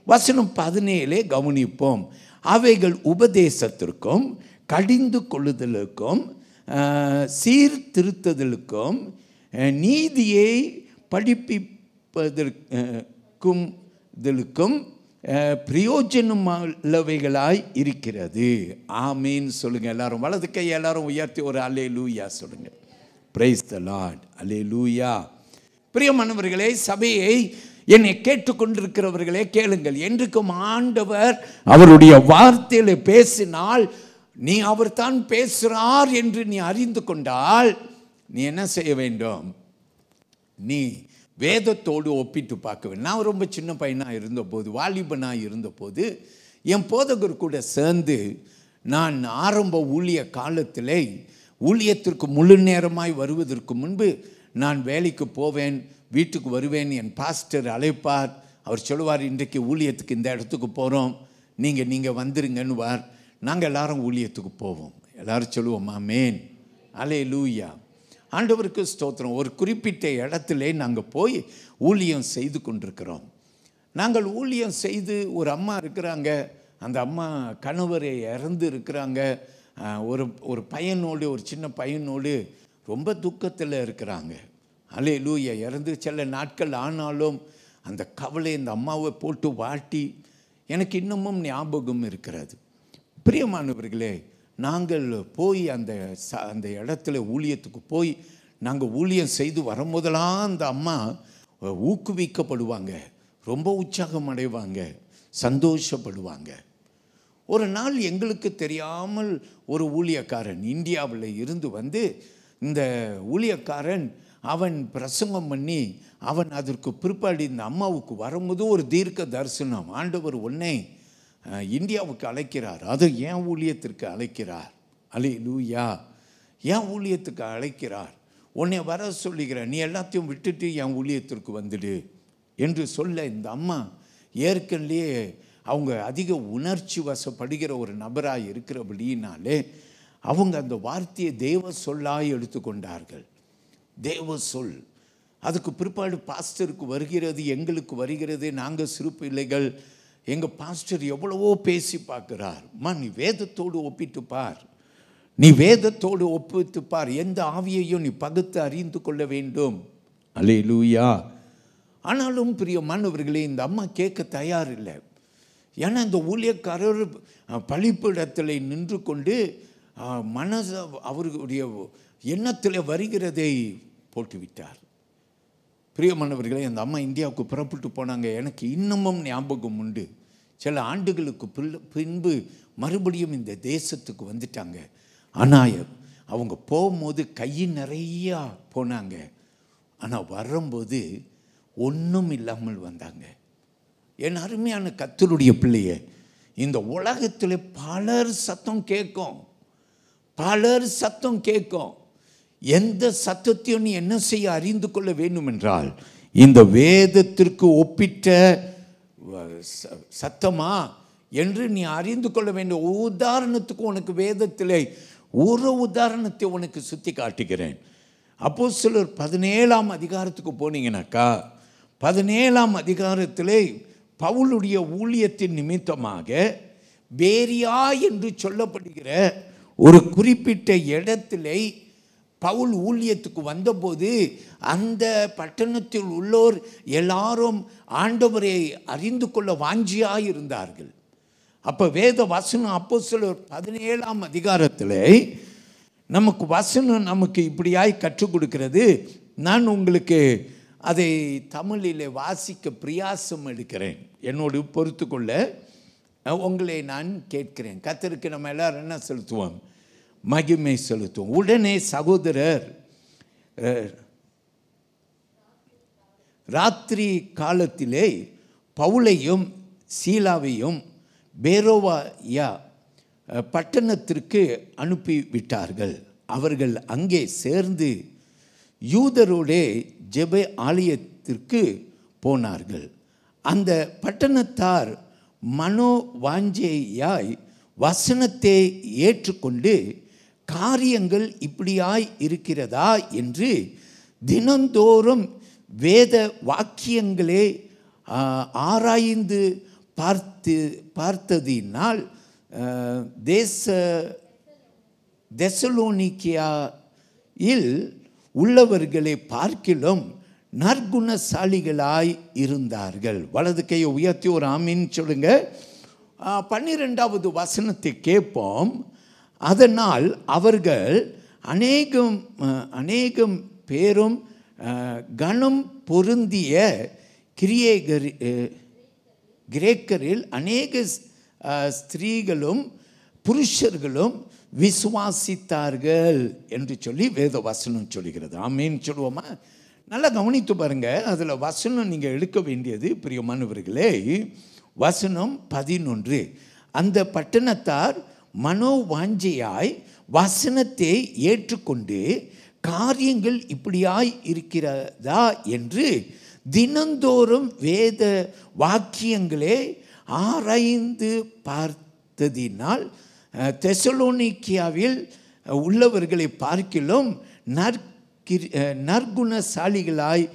வசனம் 17 கவனிப்போம். அவைகள் உபதேசத்திற்கும் கடிந்து கொள்ளுதலுக்கும் சீர்திருத்தலுக்கும் நீதியை படிப்பிப்பதற்கும் பிரயோஜனமுள்ளவைகளாய் இருக்கிறது. ஆமீன் சொல்லுங்க. எல்லாரும் வலது கை எல்லாரும் உயர்த்தி ஒரு அல்லேலூயா சொல்லுங்க. Praise the lord. அல்லேலூயா. பிரியமானவர்களே, சபையை என்னை கேட்டுக்கொண்டிருக்கிறவர்களே கேளுங்கள். என்றைக்கும் ஆண்டவர் அவருடைய வார்த்தையில பேசினால் நீ அவர் தான் பேசுகிறார் என்று நீ அறிந்து கொண்டால் நீ என்ன செய்ய வேண்டும்? நீ வேதத்தோடு ஒப்பிட்டு பார்க்க வேண்டும். நான் ரொம்ப சின்ன பையனாக இருந்தபோது, வாலிபனாக இருந்தபோது, என் போதகர் கூட சேர்ந்து நான் ஆரம்ப ஊழிய காலத்திலே ஊழியத்திற்கு முழு நேரமாய் வருவதற்கு முன்பு நான் வேலைக்கு போவேன், வீட்டுக்கு வருவேன். என் பாஸ்டர் அழைப்பார். அவர் சொல்லுவார், இன்றைக்கு ஊழியத்துக்கு இந்த இடத்துக்கு போகிறோம், நீங்கள் வந்துருங்கன்னுவார். நாங்கள் எல்லாரும் ஊழியத்துக்கு போவோம். எல்லாரும் சொல்லுவோம் ஆமென். அல்லேலூயா. ஆண்டவருக்கு ஸ்தோத்திரம். ஒரு குறிப்பிட்ட இடத்துல நாங்கள் போய் ஊழியம் செய்து கொண்டிருக்கிறோம். நாங்கள் ஊழியம் செய்து ஒரு அம்மா இருக்கிறாங்க. அந்த அம்மா கணவரை இறந்து இருக்கிறாங்க. ஒரு பையனோடு, ஒரு சின்ன பையனோடு ரொம்ப துக்கத்தில் இருக்கிறாங்க. அல்லேலூயா. இறந்து சில நாட்கள் ஆனாலும் அந்த கவலை இந்த அம்மாவை போட்டு வாட்டி எனக்கு இன்னமும் ஞாபகம் இருக்கிறது. பிரியமானவர்களே, நாங்கள் போய் அந்த இடத்துல ஊழியத்துக்கு போய் நாங்கள் ஊழியம் செய்து வரும்போதெல்லாம் அந்த அம்மா ஊக்குவிக்கப்படுவாங்க, ரொம்ப உற்சாகம் அடைவாங்க, சந்தோஷப்படுவாங்க. ஒரு நாள் எங்களுக்கு தெரியாமல் ஒரு ஊழியக்காரன் இந்தியாவில் இருந்து வந்து, இந்த ஊழியக்காரன் அவன் பிரசங்கம் பண்ணி அவன் அதற்கு பிற்பாடு இந்த அம்மாவுக்கு வரும்போது ஒரு தீர்க்க தரிசனம், ஆண்டவர் உன்னை இந்தியாவுக்கு அழைக்கிறார், அது ஏன் ஊழியத்திற்கு அழைக்கிறார். அல்லேலூயா. ஏன் ஊழியத்துக்கு அழைக்கிறார், உன்னை வர சொல்லுகிறார், நீ எல்லாத்தையும் விட்டுட்டு என் ஊழியத்திற்கு வந்துடு என்று சொல்ல, இந்த அம்மா ஏற்கனவே அவங்க அதிக உணர்ச்சி வசப்படுகிற ஒரு நபராக இருக்கிறபடினாலே அவங்க அந்த வார்த்தையை தேவ சொல்லாய் எடுத்துக்கொண்டார்கள். தேவ சொல். அதுக்கு பிற்பாடு பாஸ்டருக்கு வருகிறது, எங்களுக்கு வருகிறது. நாங்கள் சிறு பிள்ளைகள். எங்கள் பாஸ்டர் எவ்வளவோ பேசி பார்க்கிறார். நீ வேதத்தோடு ஒப்பிட்டு பார், நீ வேதத்தோடு ஒப்பிட்டு பார், எந்த ஆவியையும் நீ பகுத்து அறிந்து கொள்ள வேண்டும். அல்லேலூயா. ஆனாலும் பிரியமானவர்களே, இந்த அம்மா கேட்க தயார் இல்லை. ஏன்னா இந்த ஊழியக்காரர் பலிப்பிடத்தில் நின்று கொண்டு மனச அவர்களுடைய எண்ணத்தில் வருகிறதை போட்டுவிட்டார். பிரியமானவர்களே, அந்த அம்மா இந்தியாவுக்கு புறப்பட்டு போனாங்க. எனக்கு இன்னமும் ஞாபகம் உண்டு. சில ஆண்டுகளுக்கு பின்பு மறுபடியும் இந்த தேசத்துக்கு வந்துட்டாங்க. ஆனால் அவங்க போகும்போது கை நிறையா போனாங்க. ஆனால் வரும்போது ஒன்றும் இல்லாமல் வந்தாங்க. என் அருமையான கர்த்தருடைய பிள்ளையே, இந்த உலகத்தில் பலர் சத்தம் கேட்கும், பலர் சத்தம் கேட்கும். எந்த சத்தத்தையும் நீ என்ன செய்ய அறிந்து கொள்ள வேண்டும் என்றால், இந்த வேதத்திற்கு ஒப்பிட்ட சத்தமா என்று நீ அறிந்து கொள்ள வேண்டும். உதாரணத்துக்கு உனக்கு வேதத்திலே ஒரு உதாரணத்தை உனக்கு சுற்றி காட்டுகிறேன். அப்போஸ்தலர் 17ஆம் அதிகாரத்துக்கு போனீங்கன்னாக்கா, 17ஆம் அதிகாரத்திலே பவுலுடைய ஊழியத்தின் நிமித்தமாக பேரியா என்று சொல்லப்படுகிற ஒரு குறிப்பிட்ட இடத்திலே பவுல் ஊழியத்துக்கு வந்தபோது அந்த பட்டணத்தில் உள்ளோர் எல்லாரும் ஆண்டவரை அறிந்து கொள்ள வாஞ்சியாக இருந்தார்கள். அப்போ வேத வசனம் அப்போஸ்தலர் 17ஆம் அதிகாரத்தில் நமக்கு வசனம் நமக்கு இப்படியாய் கற்றுக் கொடுக்கிறது. நான் உங்களுக்கு அதை தமிழில் வாசிக்க பிரயாசம் எடுக்கிறேன். என்னோடு பொறுத்து கொள்ள உங்களை நான் கேட்கிறேன். கர்த்தருக்கு நம்ம எல்லாரும் என்ன செலுத்துவோம்? மகிமை செலுத்துவோம். உடனே சகோதரர் ராத்திரி காலத்திலே பவுலையும் சீலாவையும் பேரோவாயா பட்டணத்திற்கு அனுப்பிவிட்டார்கள். அவர்கள் அங்கே சேர்ந்து யூதரோடே ஜெப ஆலயத்திற்கு போனார்கள். அந்த பட்டணத்தார் மனோவாஞ்சையாய் வசனத்தை ஏற்றுக்கொண்டு காரியங்கள் இப்படியாய் இருக்கிறதா என்று தினந்தோறும் வேத வாக்கியங்களே ஆராய்ந்து பார்த்ததினால் தெசலோனிக்கேயில் உள்ளவர்களை பார்க்கிலும் நற்குணசாலிகளாய் இருந்தார்கள். வலது கையை உயர்த்தி ஒரு ஆமீன் சொல்லுங்க. 12வது வசனத்தை கேட்போம். அதனால் அவர்கள் அநேகம் பேரும் கணம் பொருந்திய கிரேக்கரில் அநேக ஸ்திரீகளும் புருஷர்களும் விசுவாசித்தார்கள் என்று சொல்லி வேத வசனம் சொல்லுகிறது. ஆமீன் சொல்லுவோமா? நல்லா கவனித்து பாருங்க. அதில் வசனம் நீங்கள் எடுக்க வேண்டியது பிரியமானவர்களே, வசனம் 11. அந்த பட்டணத்தார் மனோவாஞ்சையாய் வசனத்தை ஏற்றுக்கொண்டு காரியங்கள் இப்படியாய் இருக்கிறதா என்று தினந்தோறும் வேத வாக்கியங்களே ஆராய்ந்து பார்த்ததினால் தெசலோனிக்கேயாவில் உள்ளவர்களை பார்க்கிலும் நற்குணசாலிகளாய்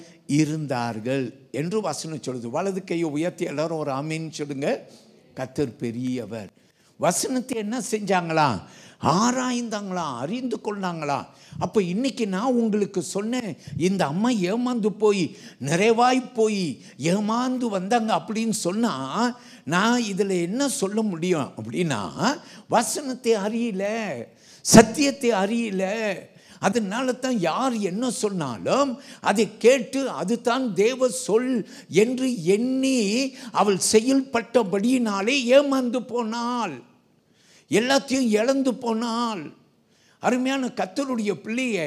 இருந்தார்கள் என்று வசனம் சொல்லுது. வலது கையை உயர்த்தி எல்லாரும் ஒரு ஆமீன் சொல்லுங்க. கர்த்தர் பெரியவர். வசனத்தை என்ன செஞ்சாங்களாம்? ஆராய்ந்தாங்களாம், அறிந்து கொண்டாங்களாம். அப்போ இன்னைக்கு நான் உங்களுக்கு சொன்னேன், இந்த அம்மா ஏமாந்து போய் நிறைவாய் போய் ஏமாந்து வந்தாங்க அப்படின்னு சொன்னால் நான் இதில் என்ன சொல்ல முடியும் அப்படின்னா, வசனத்தை அறியல, சத்தியத்தை அறியல. அதனால தான் யார் என்ன சொன்னாலும் அதை கேட்டு அதுதான் தேவ சொல் என்று எண்ணி அவள் செயல்பட்டபடியினாலே ஏமாந்து போனாள், எல்லாத்தையும் இழந்து போனாள். அருமையான கர்த்தருடைய பிள்ளையை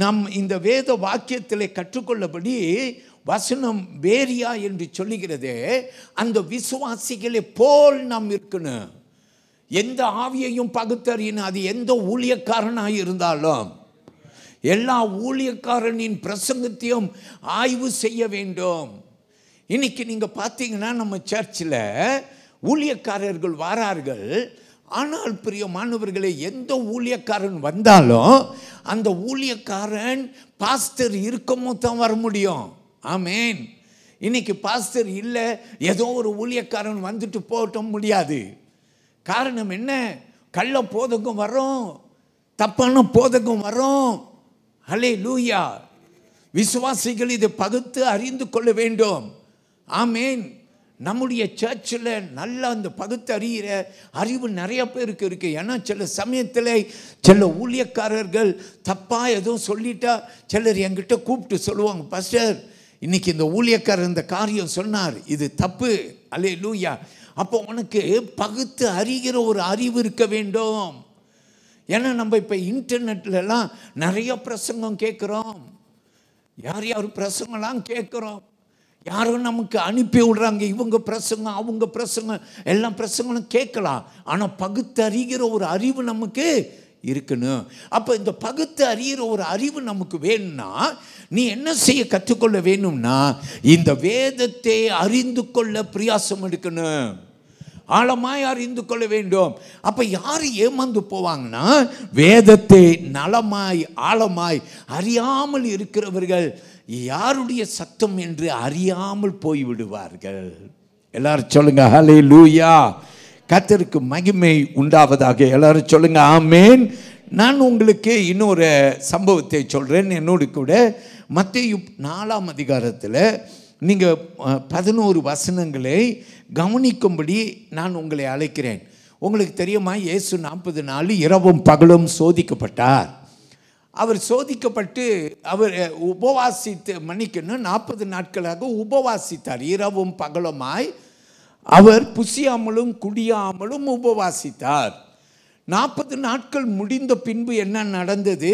நாம் இந்த வேத வாக்கியத்தில் கற்றுக்கொள்ளபடி வசனம் பேரியா என்று சொல்லுகிறது. அந்த விசுவாசிகளை போல் நாம் இருக்கணும். எந்த ஆவியையும் பகுத்தறியணும். அது எந்த ஊழியக்காரனாக இருந்தாலும் எல்லா ஊழியக்காரனின் பிரசங்கத்தையும் ஆய்வு செய்ய வேண்டும். இன்னைக்கு நீங்கள் பார்த்தீங்கன்னா நம்ம சர்ச்சில் ஊழியக்காரர்கள் வாரார்கள். ஆனால் பிரியமானவர்களே, எந்த ஊழியக்காரன் வந்தாலும் அந்த ஊழியக்காரன் பாஸ்டர் இருக்கமோ தான் வர முடியும். ஆமேன். இன்னைக்கு பாஸ்டர் இல்லை, ஏதோ ஒரு ஊழியக்காரன் வந்துட்டு போக முடியாது. காரணம் என்ன? கள்ள போதகம் வரும், தப்பான போதகம் வரும். ஹல்லேலூயா. விசுவாசிகள் இதை பகுத்து அறிந்து கொள்ள வேண்டும். ஆமேன். நம்முடைய சர்ச்சில் நல்ல அந்த பகுத்தறிகிற அறிவு நிறைய பேருக்கு இருக்குது. ஏன்னா சில சமயத்தில் சில ஊழியக்காரர்கள் தப்பாக எதுவும் சொல்லிட்டா சிலர் என்கிட்ட கூப்பிட்டு சொல்லுவாங்க, பாஸ்டர் இன்னைக்கு இந்த ஊழியக்காரர் இந்த காரியம் சொன்னார், இது தப்பு. அல்லேலூயா. அப்போ உனக்கு பகுத்து அறிகிற ஒரு அறிவு இருக்க வேண்டும். ஏன்னா நம்ம இப்போ இன்டர்நெட்லலாம் நிறைய பிரசங்கம் கேட்குறோம், யார் யார் பிரசங்கம்லாம் கேட்குறோம், யாரும் நமக்கு அனுப்பி விடுறாங்க, இவங்க பிரசங்கம் அவங்க பிரசங்கம் எல்லாம் பிரசங்களும் கேட்கலாம். ஆனால் பகுத்து அறிகிற ஒரு அறிவு நமக்கு இருக்கணும். அப்போ இந்த பகுத்து அறிகிற ஒரு அறிவு நமக்கு வேணும்னா நீ என்ன செய்ய கற்றுக்கொள்ள வேணும்னா இந்த வேதத்தை அறிந்து கொள்ள பிரயாசம் எடுக்கணும், ஆழமாய் அறிந்து கொள்ள வேண்டும். அப்போ யார் ஏமாந்து போவாங்கன்னா வேதத்தை நலமாய் ஆழமாய் அறியாமல் இருக்கிறவர்கள் யாருடைய சத்தம் என்று அறியாமல் போய்விடுவார்கள். எல்லாரும் சொல்லுங்க ஹல்லேலூயா. கர்த்தருக்கு மகிமை உண்டாவதாக. எல்லாரும் சொல்லுங்க ஆமென். நான் உங்களுக்கு இன்னொரு சம்பவத்தை சொல்கிறேன். என்னோடு கூட மத்தேயு 4ஆம் அதிகாரத்தில் நீங்கள் 11 வசனங்களை கவனிக்கும்படி நான் உங்களை அழைக்கிறேன். உங்களுக்கு தெரியுமா, இயேசு 40 நாள் இரவும் பகலும் சோதிக்கப்பட்டார். அவர் சோதிக்கப்பட்டு அவர் உபவாசித்து மன்னிக்கணும் 40 நாட்களாக உபவாசித்தார். இரவும் பகலுமாய் அவர் புசியாமலும் குடியாமலும் உபவாசித்தார். 40 நாட்கள் முடிந்த பின்பு என்ன நடந்தது?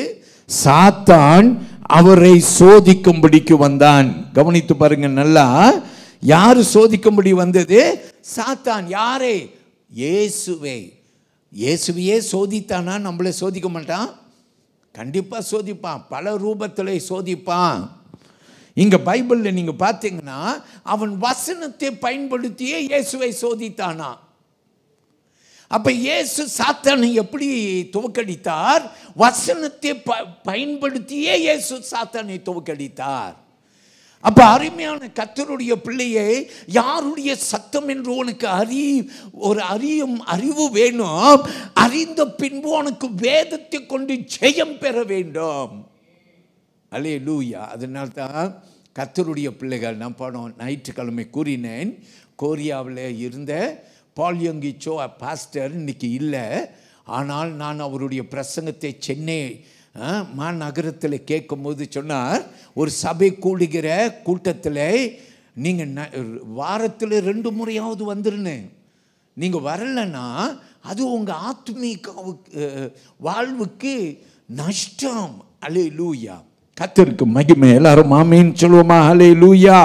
சாத்தான் அவரை சோதிக்கும்படிக்கு வந்தான். கவனித்து பாருங்க நல்லா. யாரு சோதிக்கும்படி வந்தது? சாத்தான். யாரே? இயேசுவை. இயேசுவையே சோதித்தானா நம்மளை சோதிக்க மாட்டான்? கண்டிப்பா சோதிப்பான், பல ரூபத்தில் சோதிப்பான். இங்க பைபிள்ல நீங்க பார்த்தீங்கன்னா அவன் வசனத்தை பயன்படுத்தியே இயேசுவை சோதித்தானா. அப்ப இயேசு சாத்தானை எப்படி துவக்கடித்தார்? வசனத்தை பயன்படுத்தியே இயேசு சாத்தானை துவக்கடித்தார். அப்ப அருமையான கர்த்தருடைய பிள்ளையை, யாருடைய சத்தம் என்று உனக்கு ஒரு அறிவு வேணும். அறிந்த பின்பு உனக்கு வேதத்தை கொண்டு ஜெயம் பெற வேண்டும். அல்லேலூயா. அதனால்தான் கர்த்தருடைய பிள்ளைகள், நான் போனோம் ஞாயிற்றுக்கிழமை கூறினேன், கோரியாவில் இருந்த பால்யங்கி சோ பாஸ்டர் இன்னைக்கு இல்லை. ஆனால் நான் அவருடைய பிரசங்கத்தை சென்னை மாநகரத்தில் கேட்கும்போது சொன்னார், ஒரு சபை கூடுகிற கூட்டத்தில் நீங்கள் வாரத்தில் 2 முறையாவது வந்துருன்னு. நீங்கள் வரலைன்னா அது உங்கள் ஆத்மீக வாழ்வுக்கு நஷ்டம். அல்லேலூயா. கர்த்தருக்கு மகிமை. எல்லாரும் ஆமென் சொல்லுவோமா? அல்லேலூயா.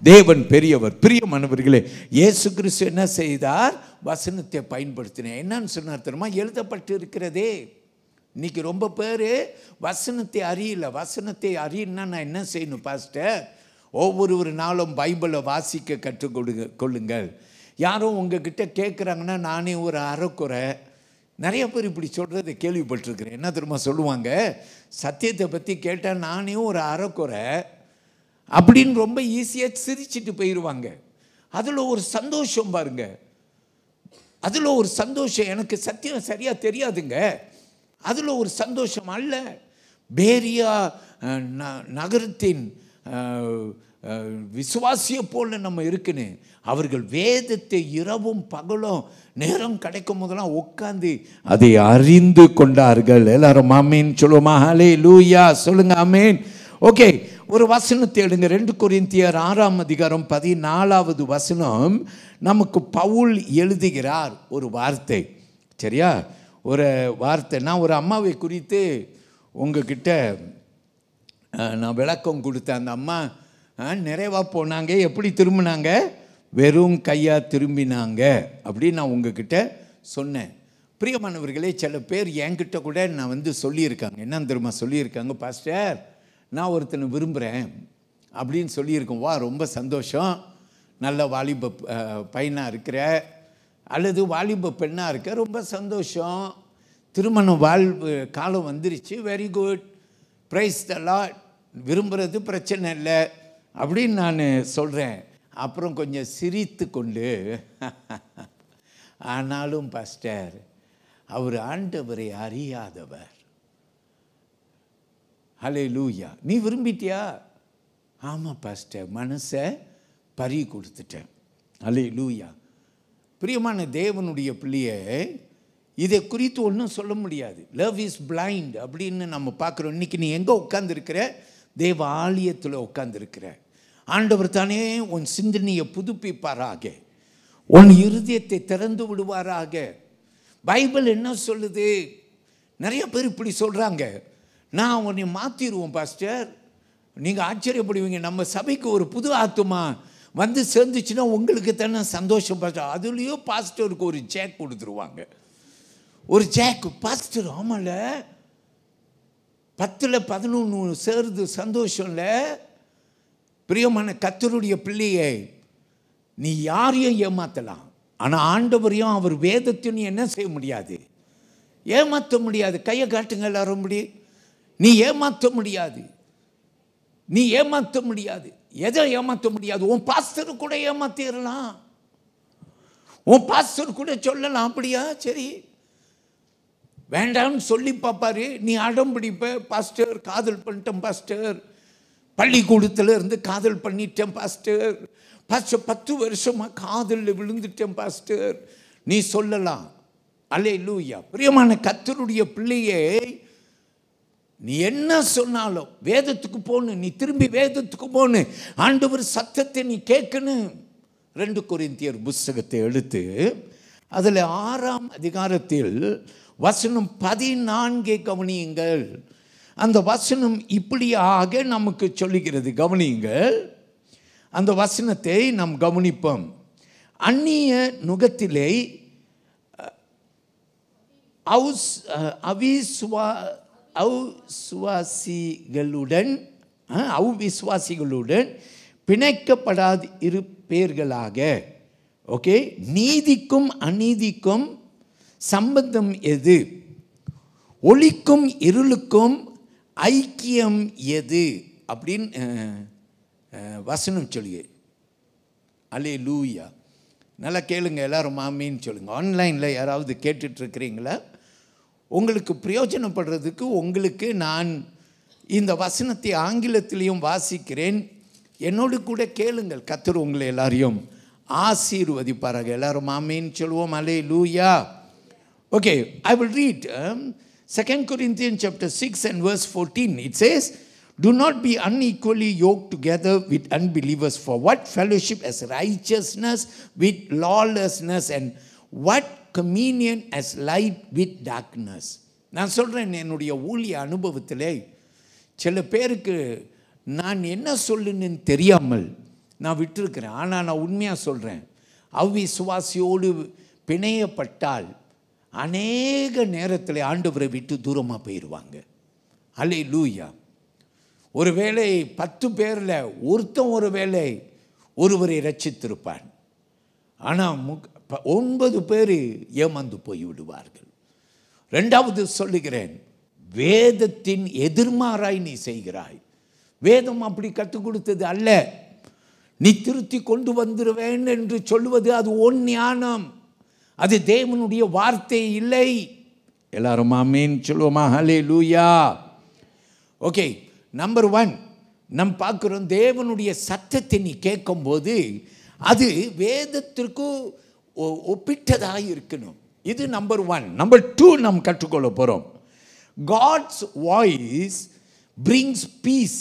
தேவன் பெரியவர். பிரியமானவர்களே, இயேசு கிறிஸ்து என்ன செய்தார்? வசனத்தை பயன்படுத்தினேன். என்னன்னு சொன்னார் தெரியுமா? எழுதப்பட்டு இருக்கிறதே. இன்னைக்கு ரொம்ப பேர் வசனத்தை அறியல. வசனத்தை அறியணும்னா நான் என்ன செய்யணும் பாஸ்டர்? ஒவ்வொரு நாளும் பைபிளை வாசிக்க கற்றுக்கொள்ளுங்கள். யாரும் உங்ககிட்ட கேட்குறாங்கன்னா நானே ஒரு அறக்குறை. நிறைய பேர் இப்படி சொல்கிறத கேள்விப்பட்டிருக்கிறேன். என்ன தெரியுமா சொல்லுவாங்க? சத்தியத்தை பற்றி கேட்டால் நானே ஒரு அறக்குறை அப்படின்னு ரொம்ப ஈஸியாக சிரிச்சிட்டு போயிடுவாங்க. அதில் ஒரு சந்தோஷம் பாருங்க, அதில் ஒரு சந்தோஷம். எனக்கு சத்தியம் சரியாக தெரியாதுங்க, அதில் ஒரு சந்தோஷம் அல்ல. பேரியா நகரத்தின் விசுவாசியை போல நம்ம இருக்குன்னு அவர்கள் வேதத்தை இரவும் பகலும் நேரம் கிடைக்கும் போதெல்லாம் உட்காந்து அதை அறிந்து கொண்டார்கள். எல்லாரும் ஆமென் சொல்லுவோமா? ஹல்லேலூயா சொல்லுங்க ஆமென். ஓகே, ஒரு வசனத்தை எடுங்க. 2 கொரிந்தியர் 6ஆம் அதிகாரம் 14வது வசனம். நமக்கு பவுல் எழுதுகிறார் ஒரு வார்த்தை. சரியா? ஒரு வார்த்தை. நான் ஒரு அம்மாவை குறித்து உங்ககிட்ட நான் விளக்கம் கொடுத்தேன். அந்த அம்மா நிறைவாக போனாங்க. எப்படி திரும்பினாங்க? வெறும் கையாக திரும்பினாங்க அப்படின்னு நான் உங்ககிட்ட சொன்னேன். பிரியமானவர்களே, சில பேர் என்கிட்ட கூட நான் சொல்லியிருக்காங்க. என்னன்னு தெரியுமா சொல்லியிருக்காங்க? பாஸ்டர், நான் ஒருத்தனை விரும்புகிறேன் அப்படின்னு சொல்லியிருக்கோம். வா, ரொம்ப சந்தோஷம். நல்ல வாலிப பையனாக இருக்கிற அல்லது வாலிப பெண்ணாக இருக்க, ரொம்ப சந்தோஷம். திருமண வாழ்வு காலம் வந்துருச்சு. Very good, price the Lord. விரும்புகிறது பிரச்சனை இல்லை அப்படின்னு நான் சொல்கிறேன். அப்புறம் கொஞ்சம் சிரித்து கொண்டு, ஆனாலும் பாஸ்டர், அவர் ஆண்டவரை அறியாதவர். ஹல்லேலூயா. நீ விரும்பிட்டியா? ஆமாம் பாஸ்டர், மனசை பறி கொடுத்துட்டேன். அல்லேலூயா. பிரியமான தேவனுடைய பிள்ளையே, இதை குறித்து ஒன்றும் சொல்ல முடியாது. லவ் இஸ் பிளைண்ட் அப்படின்னு நம்ம பார்க்குறோம். இன்றைக்கி நீ எங்கே உட்காந்துருக்கிற? தேவ ஆலயத்தில் உட்காந்துருக்கிற. ஆண்டவர் தானே உன் சிந்தனையை புதுப்பிப்பாராக, உன் இருதயத்தை திறந்து விடுவாராக. பைபிள் என்ன சொல்லுது? நிறைய பேர் இப்படி சொல்கிறாங்க, நான் உன்னை மாற்றிடுவோம் பாஸ்டர். நீங்கள் ஆச்சரியப்படுவீங்க, நம்ம சபைக்கு ஒரு புது ஆத்துமா வந்து சேர்ந்துச்சுன்னா உங்களுக்கு தானே சந்தோஷம் பாஸ்டர். அதுலேயும் பாஸ்டருக்கு ஒரு ஜேக் கொடுத்துருவாங்க. ஒரு ஜேக் பாஸ்டர், ஆமாம்ல 10ல் 11 சேருது, சந்தோஷம் இல்லை? பிரியமான கர்த்தருடைய பிள்ளையை, நீ யாரையும் ஏமாற்றலாம், ஆனால் ஆண்டவரையும் அவர் வேதத்தையும் நீ என்ன செய்ய முடியாது? ஏமாற்ற முடியாது. கையை காட்டுங்க எல்லாரும். முடியும், நீ ஏமாற்ற முடியாது. நீ ஏமாற்ற முடியாது. எதை ஏமாற்ற முடியாது? உன் பாஸ்டர் கூட ஏமாத்திடலாம். உன் பாஸ்டர் கூட சொல்லலாம், அப்படியா சரி வேண்டாம்னு சொல்லி பார்ப்பாரு. நீ அடம் பிடிப்ப, பாஸ்டர் காதல் பண்ணிட்டேன் பாஸ்டர், பள்ளிக்கூடத்தில் இருந்து காதல் பண்ணிட்டேன் பாஸ்டர், 10 வருஷமாக காதலில் விழுந்துட்டேன் பாஸ்டர், நீ சொல்லலாம். அல்லேலூயா. பிரியமான கர்த்தருடைய பிள்ளையே, நீ என்ன சொன்னாலும் வேதத்துக்கு போகணும். நீ திரும்பி வேதத்துக்கு போகணும். ஆண்டவர் சத்தத்தை நீ கேட்கணும். 2 கொரிந்தியர் புத்தகத்தை எடுத்து அதில் 6ஆம் அதிகாரத்தில் வசனம் 14 கவனியுங்கள். அந்த வசனம் இப்படியாக நமக்கு சொல்லுகிறது. கவனியுங்கள், அந்த வசனத்தை நாம் கவனிப்போம். அந்நிய நுகத்திலே அவிசுவாசிகளுடன் பிணைக்கப்படாது இருப்பீர்களாக. ஓகே, நீதிக்கும் அநீதிக்கும் சம்பந்தம் எது? ஒளிக்கும் இருளுக்கும் ஐக்கியம் எது அப்படின்னு வசனம் சொல்லுங்க. அல்லேலூயா. நல்லா கேளுங்க எல்லாரும், ஆமீன்னு சொல்லுங்க. ஆன்லைனில் யாராவது கேட்டுட்ருக்கிறீங்களா? உங்களுக்கு பிரயோஜனப்படுறதுக்கு உங்களுக்கு நான் இந்த வசனத்தை ஆங்கிலத்திலையும் வாசிக்கிறேன். என்னோடு கூட கேளுங்கள். கர்த்தர் உங்களை எல்லாரையும் ஆசீர்வதிப்பாராக. எல்லாரும் ஆமீன்னு சொல்லுவோம். அல்லேலூயா. Okay, I will read 2 Corinthians chapter 6 and verse 14. It says, do not be unequally yoked together with unbelievers. For what fellowship has righteousness with lawlessness, and what communion has light with darkness? நான் சொல்கிறேன், என்னுடைய ஊழிய அனுபவத்திலே சில பேருக்கு நான் என்ன சொல்லுன்னு தெரியாமல் நான் விட்டுருக்கிறேன். ஆனால் நான் உண்மையாக சொல்கிறேன், அவ்விசுவாசியோடு பிணையப்பட்டால் அநேக நேரத்தில் ஆண்டவரை விட்டு தூரமாக போயிடுவாங்க. அல்லேலூயா. ஒருவேளை 10 பேரில் ஒருத்தன் ஒருவேளை ஒருவரை ரட்சித்திருப்பான், ஆனால் 9 பேர் ஏமாந்து போய் விடுவார்கள். 2வது சொல்லுகிறேன், வேதத்தின் எதிர்மாறாய் நீ செய்கிறாய். வேதம் அப்படி கற்றுக் கொடுத்தது அல்ல. நீ திருத்தி கொண்டு வந்துடுவேன் என்று சொல்லுவது அது உன் ஞானம், அது தேவனுடைய வார்த்தை இல்லை. எல்லாரும் ஆமீன் சொல்லுவோமா? ஹல்லேலூயா. ஓகே, நம்பர் 1 நம் பார்க்குறோம், தேவனுடைய சத்தத்தை நீ கேட்கும்போது அது வேதத்திற்கு ஒப்பிட்டதாக இருக்கணும். இது நம்பர் 1. நம்பர் 2 நாம் கற்றுக்கொள்ள போகிறோம். God's voice brings peace,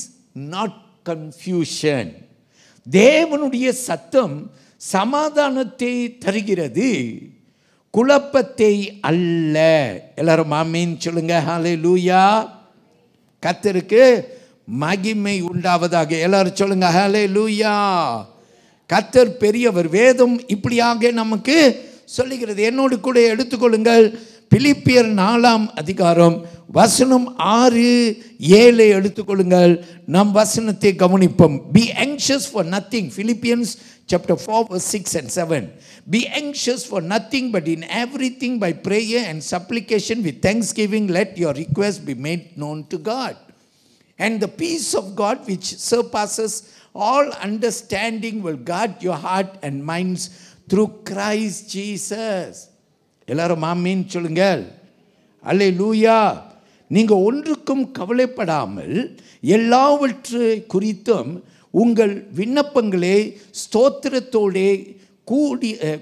not confusion. தேவனுடைய சத்தம் சமாதானத்தை தருகிறது, குழப்பத்தை அல்ல. எல்லாரும் ஆமீன் சொல்லுங்க. ஹல்லேலூயா. கர்த்தருக்கு மகிமை உண்டாவதாக. எல்லாரும் சொல்லுங்க ஹல்லேலூயா. கர்த்தர் பெரியவர். வேதம் இப்படியாக நமக்கு சொல்லுகிறது. என்னோடு கூட எடுத்துக்கொள்ளுங்கள். பிலிப்பியர் 4ஆம் அதிகாரம் வசனம் 6, 7 எடுத்துக்கொள்ளுங்கள். நம் வசனத்தை கவனிப்போம். Be anxious for nothing. Philippians chapter 4 verse 6 and 7. Be anxious for nothing, but in everything by prayer and supplication with thanksgiving let your requests be made known to God. And the peace of God which surpasses all understanding will guard your heart and minds through Christ Jesus. எல்லாரும் ஆமீன் சொல்லுங்கள். அல்லேலூயா. நீங்கள் ஒன்றுக்கும் கவலைப்படாமல் எல்லாவற்றை குறித்தும் உங்கள் விண்ணப்பங்களை ஸ்தோத்திரத்தோடே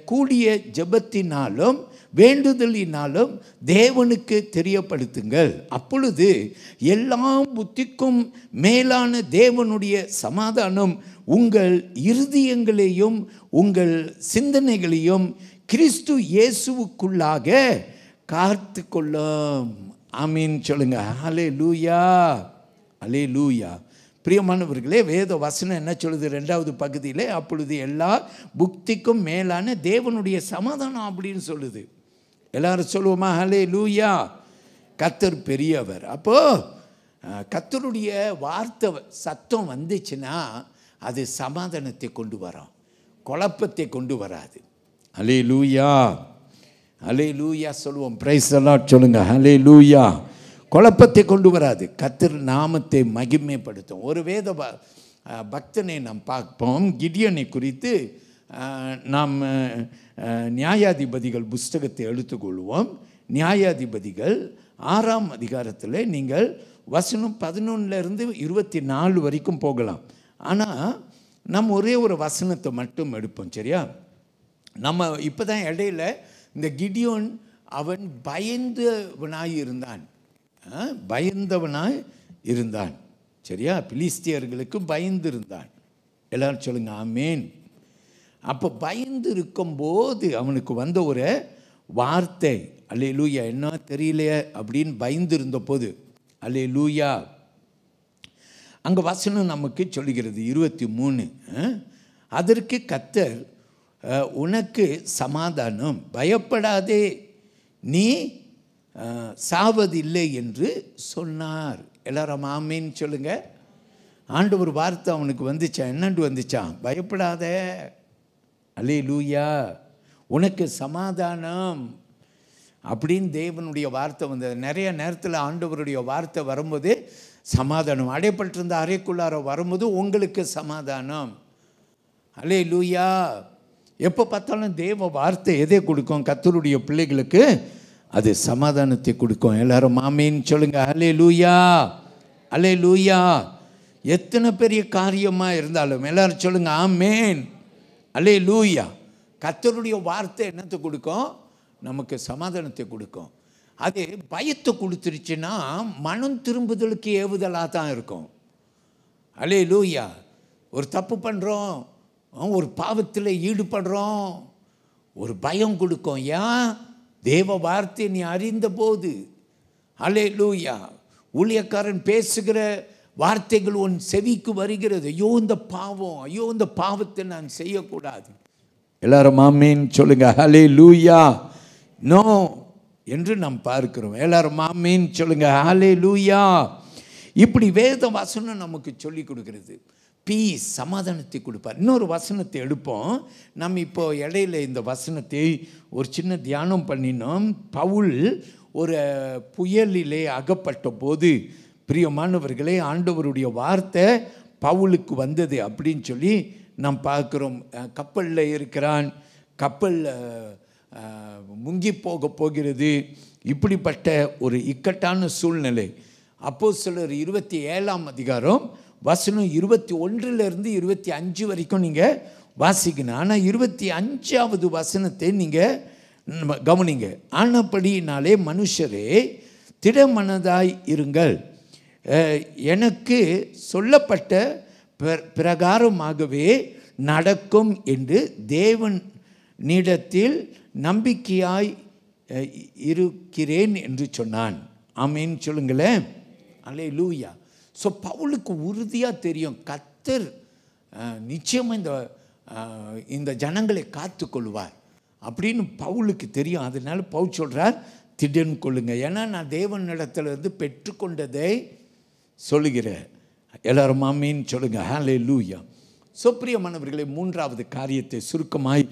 கூடிய ஜெபத்தினாலும் வேண்டுதலினாலும் தேவனுக்கு தெரியப்படுத்துங்கள். அப்பொழுது எல்லா புத்திக்கும் மேலான தேவனுடைய சமாதானம் உங்கள் இருதயங்களையும் உங்கள் சிந்தனைகளையும் கிறிஸ்து இயேசுவுக்குள்ளாக காத்து கொள்ளும். ஆமீன் சொல்லுங்க. ஹல்லேலூயா, ஹல்லேலூயா. பிரியமானவர்களே, வேத வசனம் என்ன சொல்லுது 2வது பகுதியில்? அப்பொழுது எல்லா புத்திக்கும் மேலான தேவனுடைய சமாதானம் அப்படின்னு சொல்லுது. எல்லாரும் சொல்லுவோமா? ஹல்லேலூயா. கர்த்தர் பெரியவர். அப்போது கர்த்தருடைய வார்த்தை சத்தம் வந்துச்சுன்னா அது சமாதானத்தை கொண்டு வரும், குழப்பத்தை கொண்டு வராது. ஹல்லேலூயா, ஹல்லேலூயா சொல்லுவோம். பிரைஸ் தி லார்ட் சொல்லுங்க. ஹல்லேலூயா. குழப்பத்தை கொண்டு வராது, கர்த்தர் நாமத்தை மகிமைப்படுத்தும். ஒரு வேத பக்தனை நாம் பார்ப்போம். கிடியோனை குறித்து நாம் நியாயாதிபதிகள் புஸ்தகத்தை எடுத்துக்கொள்வோம். நியாயாதிபதிகள் 6ஆம் அதிகாரத்தில் நீங்கள் வசனம் 11லிருந்து 24 வரைக்கும் போகலாம். ஆனால் நம்ம ஒரே ஒரு வசனத்தை மட்டும் எடுப்போம், சரியா? நம்ம இப்போ தான் இடையில இந்த கிடியோன் அவன் பயந்தவனாய் இருந்தான், சரியா? பிலிஸ்தியர்களுக்கு பயந்து இருந்தான். எல்லாரும் சொல்லுங்க ஆமேன். அப்போ பயந்து இருக்கும்போது அவனுக்கு வந்த ஒரு வார்த்தை, அல்லேலூயா, என்ன தெரியலையே அப்படின்னு பயந்து இருந்த போது, அல்லேலூயா, அங்கே வசனம் நமக்கு சொல்லுகிறது 23. அதற்கு கர்த்தர் உனக்கு சமாதானம், பயப்படாதே, நீ சாவதில்லை என்று சொன்னார். எல்லாரும் ஆமேன்னு சொல்லுங்க. ஆண்டவர் வார்த்தை அவனுக்கு வந்துச்சா? என்னண்டு வந்துச்சான்? பயப்படாத, அல்லேலூயா, உனக்கு சமாதானம் அப்படின்னு தேவனுடைய வார்த்தை வந்தது. நிறைய நேரத்தில் ஆண்டவருடைய வார்த்தை வரும்போது சமாதானம், அடைப்பட்டிருந்த அறைக்குள்ளார வரும்போது உங்களுக்கு சமாதானம். அல்லேலூயா. எப்போ பார்த்தாலும் தேவ வார்த்தை எதை கொடுக்கும்? கர்த்தருடைய பிள்ளைகளுக்கு அது சமாதானத்தை கொடுக்கும். எல்லாரும் ஆமீன் சொல்லுங்க. அல்லேலூயா, அல்லேலூயா. எத்தனை பெரிய காரியமாக இருந்தாலும் எல்லாரும் சொல்லுங்க ஆமேன், அல்லேலூயா. கர்த்தருடைய வார்த்தை என்னத்தை கொடுக்கும்? நமக்கு சமாதானத்தை கொடுக்கும். அது பயத்தை கொடுத்துருச்சுன்னா மனம் திரும்புதலுக்கு ஏவுதலாக தான் இருக்கும். அல்லேலூயா. ஒரு தப்பு பண்ணுறோம், ஒரு பாவத்தில் ஈடுபடுறோம், ஒரு பயம் கொடுக்கும். ஏன்? தேவ வார்த்தை நீ அறிந்த போது. அல்லேலூயா. ஊழியக்காரன் பேசுகிற வார்த்தைகள் உன் செவிக்கு வருகிறது. ஐயோ இந்த பாவம், ஐயோ இந்த பாவத்தை நான் செய்யக்கூடாது. எல்லாரும் ஆமீன் சொல்லுங்க. ஹல்லேலூயா. நோ என்று நாம் பார்க்கிறோம். எல்லாரும் ஆமீன் சொல்லுங்க. ஹல்லேலூயா. இப்படி வேத வசனம் நமக்கு சொல்லி கொடுக்கிறது. பீஸ், சமாதானத்தை கொடுப்பார். இன்னொரு வசனத்தை எடுப்போம். நம்ம இப்போ இடையில இந்த வசனத்தை ஒரு சின்ன தியானம் பண்ணினோம். பவுல் ஒரு புயலிலே அகப்பட்ட போது, பிரியமானவர்களே, ஆண்டவருடைய வார்த்தை பவுலுக்கு வந்தது அப்படின்னு சொல்லி நாம் பார்க்குறோம். கப்பலில் இருக்கிறான், கப்பல் முங்கி போகிறது. இப்படிப்பட்ட ஒரு இக்கட்டான சூழ்நிலை. அப்போஸ்தலர் 27ஆம் அதிகாரம் வசனம் 21லிருந்து 25 வரைக்கும் நீங்கள் வாசிக்கணும். ஆனால் 25வது வசனத்தை நீங்கள் கவனிங்க. ஆனபடியினாலே மனுஷரே திடமனதாய் இருங்கள், எனக்கு சொல்லப்பட்ட பிரகாரமாகவே நடக்கும் என்று தேவனிடத்தில் நம்பிக்கையாய் இருக்கிறேன் என்று சொன்னான். ஆமீன் சொல்லுங்களேன். அல்லேலூயா. ஸோ பவுலுக்கு உறுதியாக தெரியும், கர்த்தர் நிச்சயமாக இந்த ஜனங்களை காத்து கொள்வார் அப்படின்னு பவுலுக்கு தெரியும். அதனால பவுல் சொல்கிறார், திடன் கொள்ளுங்க, ஏன்னா நான் தேவனிடத்திலிருந்து பெற்றுக்கொண்டதை சொல்லுகிறேன். எல்லாரும் ஆமீன் சொல்லுங்க. ஹல்லேலூயா. ஸோ பிரியமானவர்களே, 3வது காரியத்தை சுருக்கமாய்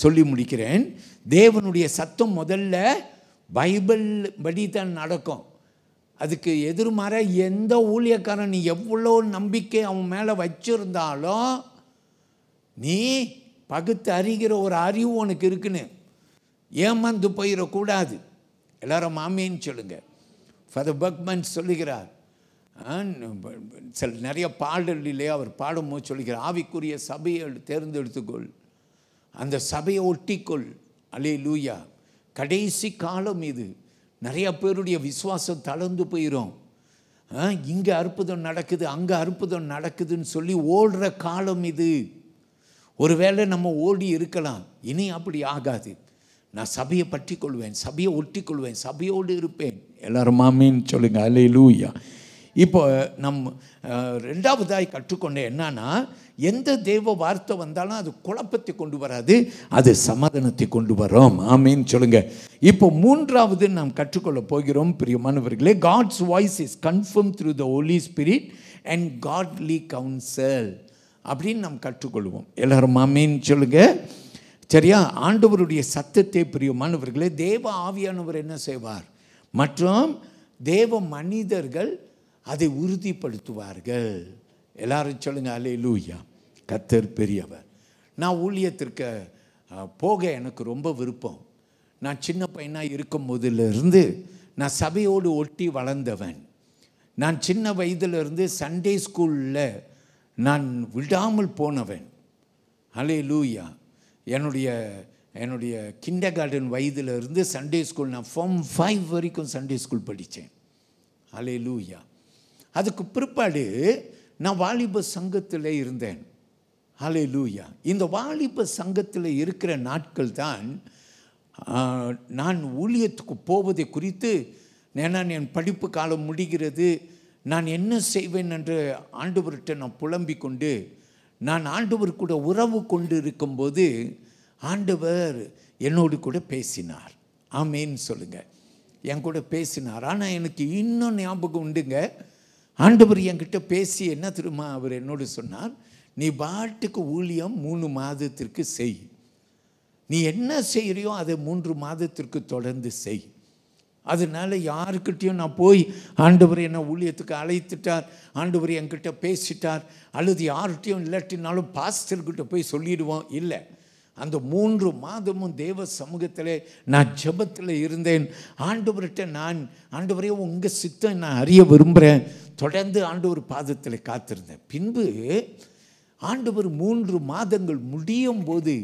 சொல்லி முடிக்கிறேன். தேவனுடைய சத்தம் முதல்ல பைபிள் படி தான் நடக்கும். அதுக்கு எதிர்மாற எந்த ஊழியக்காரன் நீ எவ்வளோ நம்பிக்கை அவன் மேலே வச்சிருந்தாலும் நீ பகுத்து அறிகிற ஒரு அறிவு உனக்கு இருக்குன்னு ஏமாந்து போயிடக்கூடாது. எல்லாரும் ஆமீன்னு சொல்லுங்க. ஃபாதர் பக்மன் சொல்லுகிறார், நிறைய பாடலிலே அவர் பாடும்போது சொல்லுகிறார், ஆவிக்குரிய சபையை தேர்ந்தெடுத்துக்கொள், அந்த சபையை ஒட்டிக்கொள். அல்லேலூயா. கடைசி காலம் இது. நிறைய பேருடைய விசுவாசம் தளர்ந்து போயிடும். இங்கே அற்புதம் நடக்குது, அங்கே அற்புதம் நடக்குதுன்னு சொல்லி ஓடுற காலம் இது. ஒருவேளை நம்ம ஓடி இருக்கலாம். இனி அப்படி ஆகாது. நான் சபையை பற்றி கொள்வேன், சபையை ஒட்டி கொள்வேன், சபையோடு இருப்பேன். எல்லாரும் ஆமீன் சொல்லுங்க. அல்லேலூயா. இப்போ ரெண்டாவதாய் கற்றுக்கொண்ட என்னன்னா, எந்த தேவ வார்த்தை வந்தாலும் அது குழப்பத்தை கொண்டு வராது, அது சமாதானத்தை கொண்டு வரும். ஆமீன் சொல்லுங்க. இப்போ மூன்றாவது நாம் கற்றுக்கொள்ள போகிறோம் பிரியமானவர்களே. God's voice is confirm through the Holy Spirit and godly counsel அப்படின்னு நாம் கற்றுக்கொள்வோம். எல்லாரும் ஆமீன் சொல்லுங்க. சரியா? ஆண்டவருடைய சத்தத்தை பிரியமானவர்களே தேவ ஆவியானவர் என்ன செய்வார் மற்றும் தேவ மனிதர்கள் அதை உறுதிப்படுத்துவார்கள். எல்லாரும் சொல்லுங்க அல்லேலூயா. கர்த்தர் பெரியவர். நான் ஊழியத்திற்கு போக எனக்கு ரொம்ப விருப்பம். நான் சின்ன பையனாக இருக்கும் போதிலிருந்து நான் சபையோடு ஒட்டி வளர்ந்தவன். நான் சின்ன வயதிலிருந்து சண்டே ஸ்கூலில் நான் விடாமல் போனவன். அல்லேலூயா. என்னுடைய கிண்டர் கார்டன் வயதிலிருந்து சண்டே ஸ்கூல், நான் ஃபார்ம் 5 வரைக்கும் சண்டே ஸ்கூல் படித்தேன். அல்லேலூயா. அதுக்கு பிற்பாடு நான் வாலிப சங்கத்தில் இருந்தேன். அல்லேலூயா. இந்த வாலிப சங்கத்தில் இருக்கிற நாட்கள் தான் நான் ஊழியத்துக்கு போவதை குறித்து, ஏன்னா என் படிப்பு காலம் முடிகிறது, நான் என்ன செய்வேன் என்று ஆண்டவர்கிட்ட நான் புலம்பிக் கொண்டு, நான் ஆண்டவர் கூட உறவு கொண்டு இருக்கும்போது ஆண்டவர் என்னோடு கூட பேசினார். ஆமேன் சொல்லுங்க. என் கூட பேசினார். ஆனால் எனக்கு இன்னும் ஞாபகம் உண்டுங்க. ஆண்டவர் என்கிட்ட பேசி என்ன தெரியுமா அவர் என்னோடு சொன்னார், நீ பாட்டுக்கு ஊழியம் 3 மாதத்திற்கு செய். நீ என்ன செய்கிறியோ அதை 3 மாதத்திற்கு தொடர்ந்து செய். அதனால யாருக்கிட்டையும் நான் போய் ஆண்டவர் என்னை ஊழியத்துக்கு அழைத்துட்டார், ஆண்டவர் என்கிட்ட பேசிட்டார், அல்லது யார்கிட்டையும் இல்லாட்டினாலும் பாஸ்டர்கிட்ட போய் சொல்லிடுவோம் இல்லை. அந்த 3 மாதமும் தேவ சமூகத்தில் நான் ஜெபத்தில் இருந்தேன். ஆண்டவர்கிட்ட நான், ஆண்டவரே உங்கள் சித்தம் நான் அறிய விரும்புகிறேன், தொடர்ந்து ஆண்டவர் பாதத்தில் காத்திருந்தேன். பின்பு ஆண்டவர் 3 மாதங்கள் முடியும் போது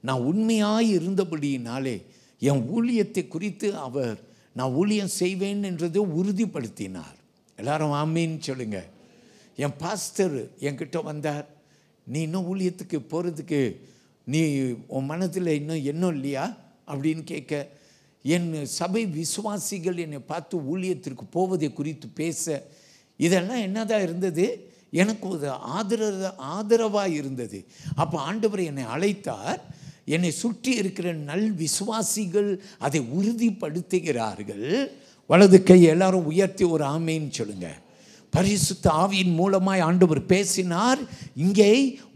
நான் உண்மையாய் இருந்தபடியினாலே என் ஊழியத்தை குறித்து அவர் நான் ஊழியம் செய்வேன் என்றதை உறுதிப்படுத்தினார். எல்லாரும் ஆமீன் சொல்லுங்க. என் பாஸ்டர் என்கிட்ட வந்தார், நீ இன்னும் ஊழியத்துக்கு போகிறதுக்கு நீ உன் மனதில் இன்னும் என்ன இல்லையா அப்படின்னு கேட்க, என் சபை விசுவாசிகள் என்னை பார்த்து ஊழியத்திற்கு போவதை குறித்து பேச, இதெல்லாம் என்னதான் இருந்தது, எனக்கு ஒரு ஆதரவாக இருந்தது. அப்போ ஆண்டவர் என்னை அழைத்தார். என்னை சுற்றி இருக்கிற நல் விசுவாசிகள் அதை உறுதிப்படுத்துகிறார்கள். வலது கை எல்லாரும் உயர்த்தி ஒரு ஆமேன்னு சொல்லுங்க. பரிசுத்த ஆவியின் மூலமாய் ஆண்டவர் பேசினார். இங்கே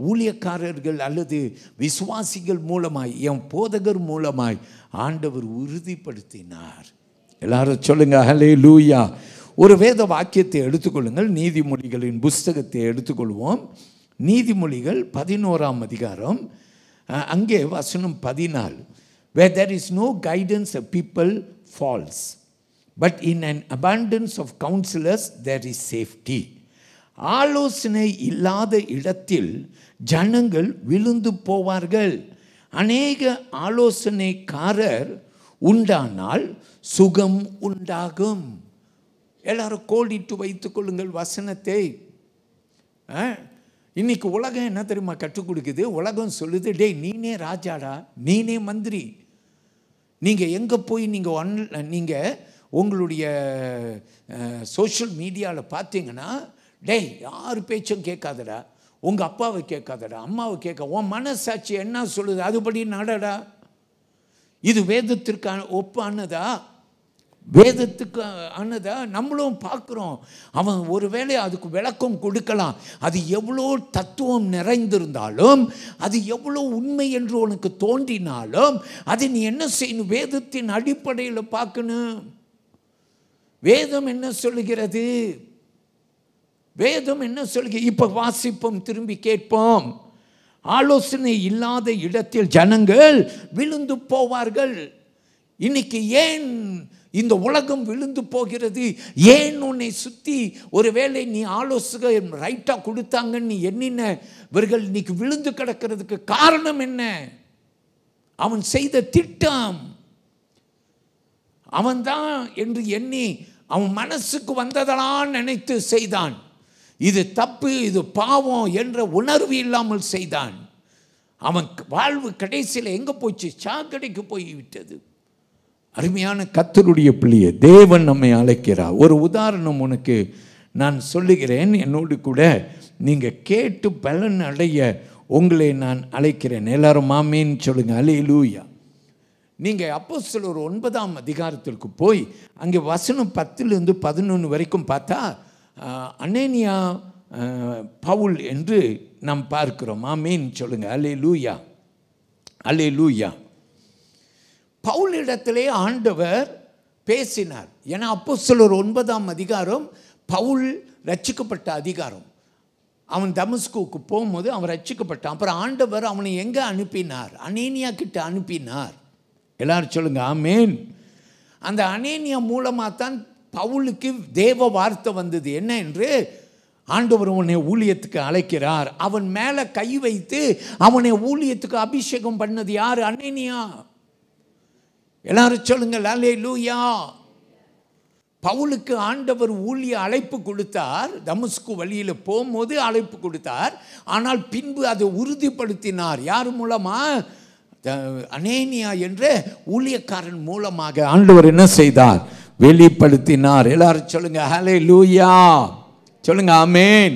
ஊழியக்காரர்கள் அல்லது விசுவாசிகள் மூலமாய், என் போதகர் மூலமாய் ஆண்டவர் உறுதிப்படுத்தினார். எல்லாரும் சொல்லுங்க ஹல்லேலூயா. ஒரு வேத வாக்கியத்தை எடுத்துக்கொள்ளுங்கள். நீதிமொழிகளின் புஸ்தகத்தை எடுத்துக்கொள்வோம். நீதிமொழிகள் 11ஆம் அதிகாரம், அங்கே வசனம் 14. Where there is no guidance a people falls, but in an abundance of counselors there is safety. ஆலோசனை இல்லாத இடத்தில் ஜனங்கள் விழுந்து போவார்கள். அநேக ஆலோசனைக்காரர் உண்டானால் சுகம் உண்டாகும். எல்லாரும் கோடிட்டு வைத்துக் கொள்ளுங்கள் வசனத்தை. இன்னைக்கு உலகம் என்ன தெரியுமா கற்றுக் கொடுக்குது? உலகம் சொல்லுது, டேய் நீனே ராஜாடா, நீனே மந்திரி. நீங்கள் எங்கே போய் நீங்கள் உங்களுடைய சோஷியல் மீடியாவில் பார்த்தீங்கன்னா, டேய் யார் பேச்சும் கேட்காதடா, உங்கள் அப்பாவை கேட்காதடா, அம்மாவை கேட்க, உன் மனசாட்சி என்ன சொல்லுது அதுபடி நடடா. இது வேதத்திற்கு ஒப்பானதா? வேதத்துக்கு ஆனதா? நம்மளும் பார்க்குறோம். அவன் ஒருவேளை அதுக்கு விளக்கம் கொடுக்கலாம். அது எவ்வளோ தத்துவம் நிறைந்திருந்தாலும், அது எவ்வளோ உண்மை என்று உனக்கு தோன்றினாலும், அதை நீ என்ன செய்யணும்? வேதத்தின் அடிப்படையில் பார்க்கணும். வேதம் என்ன சொல்லுகிறது? வேதம் என்ன சொல்லுகிறது? இப்போ வாசிப்போம், திரும்பி கேட்போம். ஆலோசனை இல்லாத இடத்தில் ஜனங்கள் விழுந்து போவார்கள். இன்னைக்கு ஏன் இந்த உலகம் விழுந்து போகிறது? ஏன் உன்னை சுற்றி ஒருவேளை நீ ஆலோசனை ரைட்டாக கொடுத்தாங்கன்னு நீ எண்ணினவர்கள் இன்னைக்கு விழுந்து கிடக்கிறதுக்கு காரணம் என்ன? அவன் செய்த திட்டம் அவன்தான் என்று எண்ணி அவன் மனசுக்கு வந்ததெல்லாம் நினைத்து செய்தான். இது தப்பு, இது பாவம் என்ற உணர்வு இல்லாமல் செய்தான். அவன் வாழ்வு கடைசியில் எங்கே போச்சு? சாக்கடைக்கு போய்விட்டது. அருமையான கர்த்தருடைய பிள்ளையே, தேவன் நம்மை அழைக்கிறார். ஒரு உதாரணம் உனக்கு நான் சொல்லுகிறேன், என்னோடு கூட நீங்கள் கேட்டு பலன் அடைய உங்களை நான் அழைக்கிறேன். எல்லாரும் ஆமேன்னு சொல்லுங்கள். அல்லேலூயா. நீங்கள் அப்போஸ்தலர் 9ஆம் அதிகாரத்திற்கு போய் அங்கே வசனம் 10லிருந்து 11 வரைக்கும் பார்த்தா அனேனியா பவுல் என்று நாம் பார்க்கிறோம். ஆமேன் சொல்லுங்கள். அல்லேலூயா, அல்லேலூயா. பவுலிடத்திலே ஆண்டவர் பேசினார். ஏன்னா அப்போஸ்தலர் 9ஆம் அதிகாரம் பவுல் ரட்சிக்கப்பட்ட அதிகாரம். அவன் தமஸ்குவுக்கு போகும்போது அவன் ரட்சிக்கப்பட்டான். அப்புறம் ஆண்டவர் அவனை எங்கே அனுப்பினார்? அனேனியா கிட்ட அனுப்பினார். எல்லாரும் சொல்லுங்க ஆமேன். அந்த அனேனியா மூலமாக தான் பவுலுக்கு தேவ வார்த்தை வந்தது. என்ன என்று? ஆண்டவர் அவனை ஊழியத்துக்கு அழைக்கிறார். அவன் மேலே கை வைத்து அவனை ஊழியத்துக்கு அபிஷேகம் பண்ணது யார்? அனேனியா. எல்லாரும் சொல்லுங்கள் அல்லேலூயா. பவுலுக்கு ஆண்டவர் ஊழிய அழைப்பு கொடுத்தார். தமஸ்கு வழியில் போகும்போது அழைப்பு கொடுத்தார். ஆனால் பின்பு அதை உறுதிப்படுத்தினார். யார் மூலமா? அனேனியா என்ற ஊழியக்காரன் மூலமாக ஆண்டவர் என்ன செய்தார்? வெளிப்படுத்தினார். எல்லாரும் சொல்லுங்க ஹல்லேலூயா, சொல்லுங்க ஆமேன்.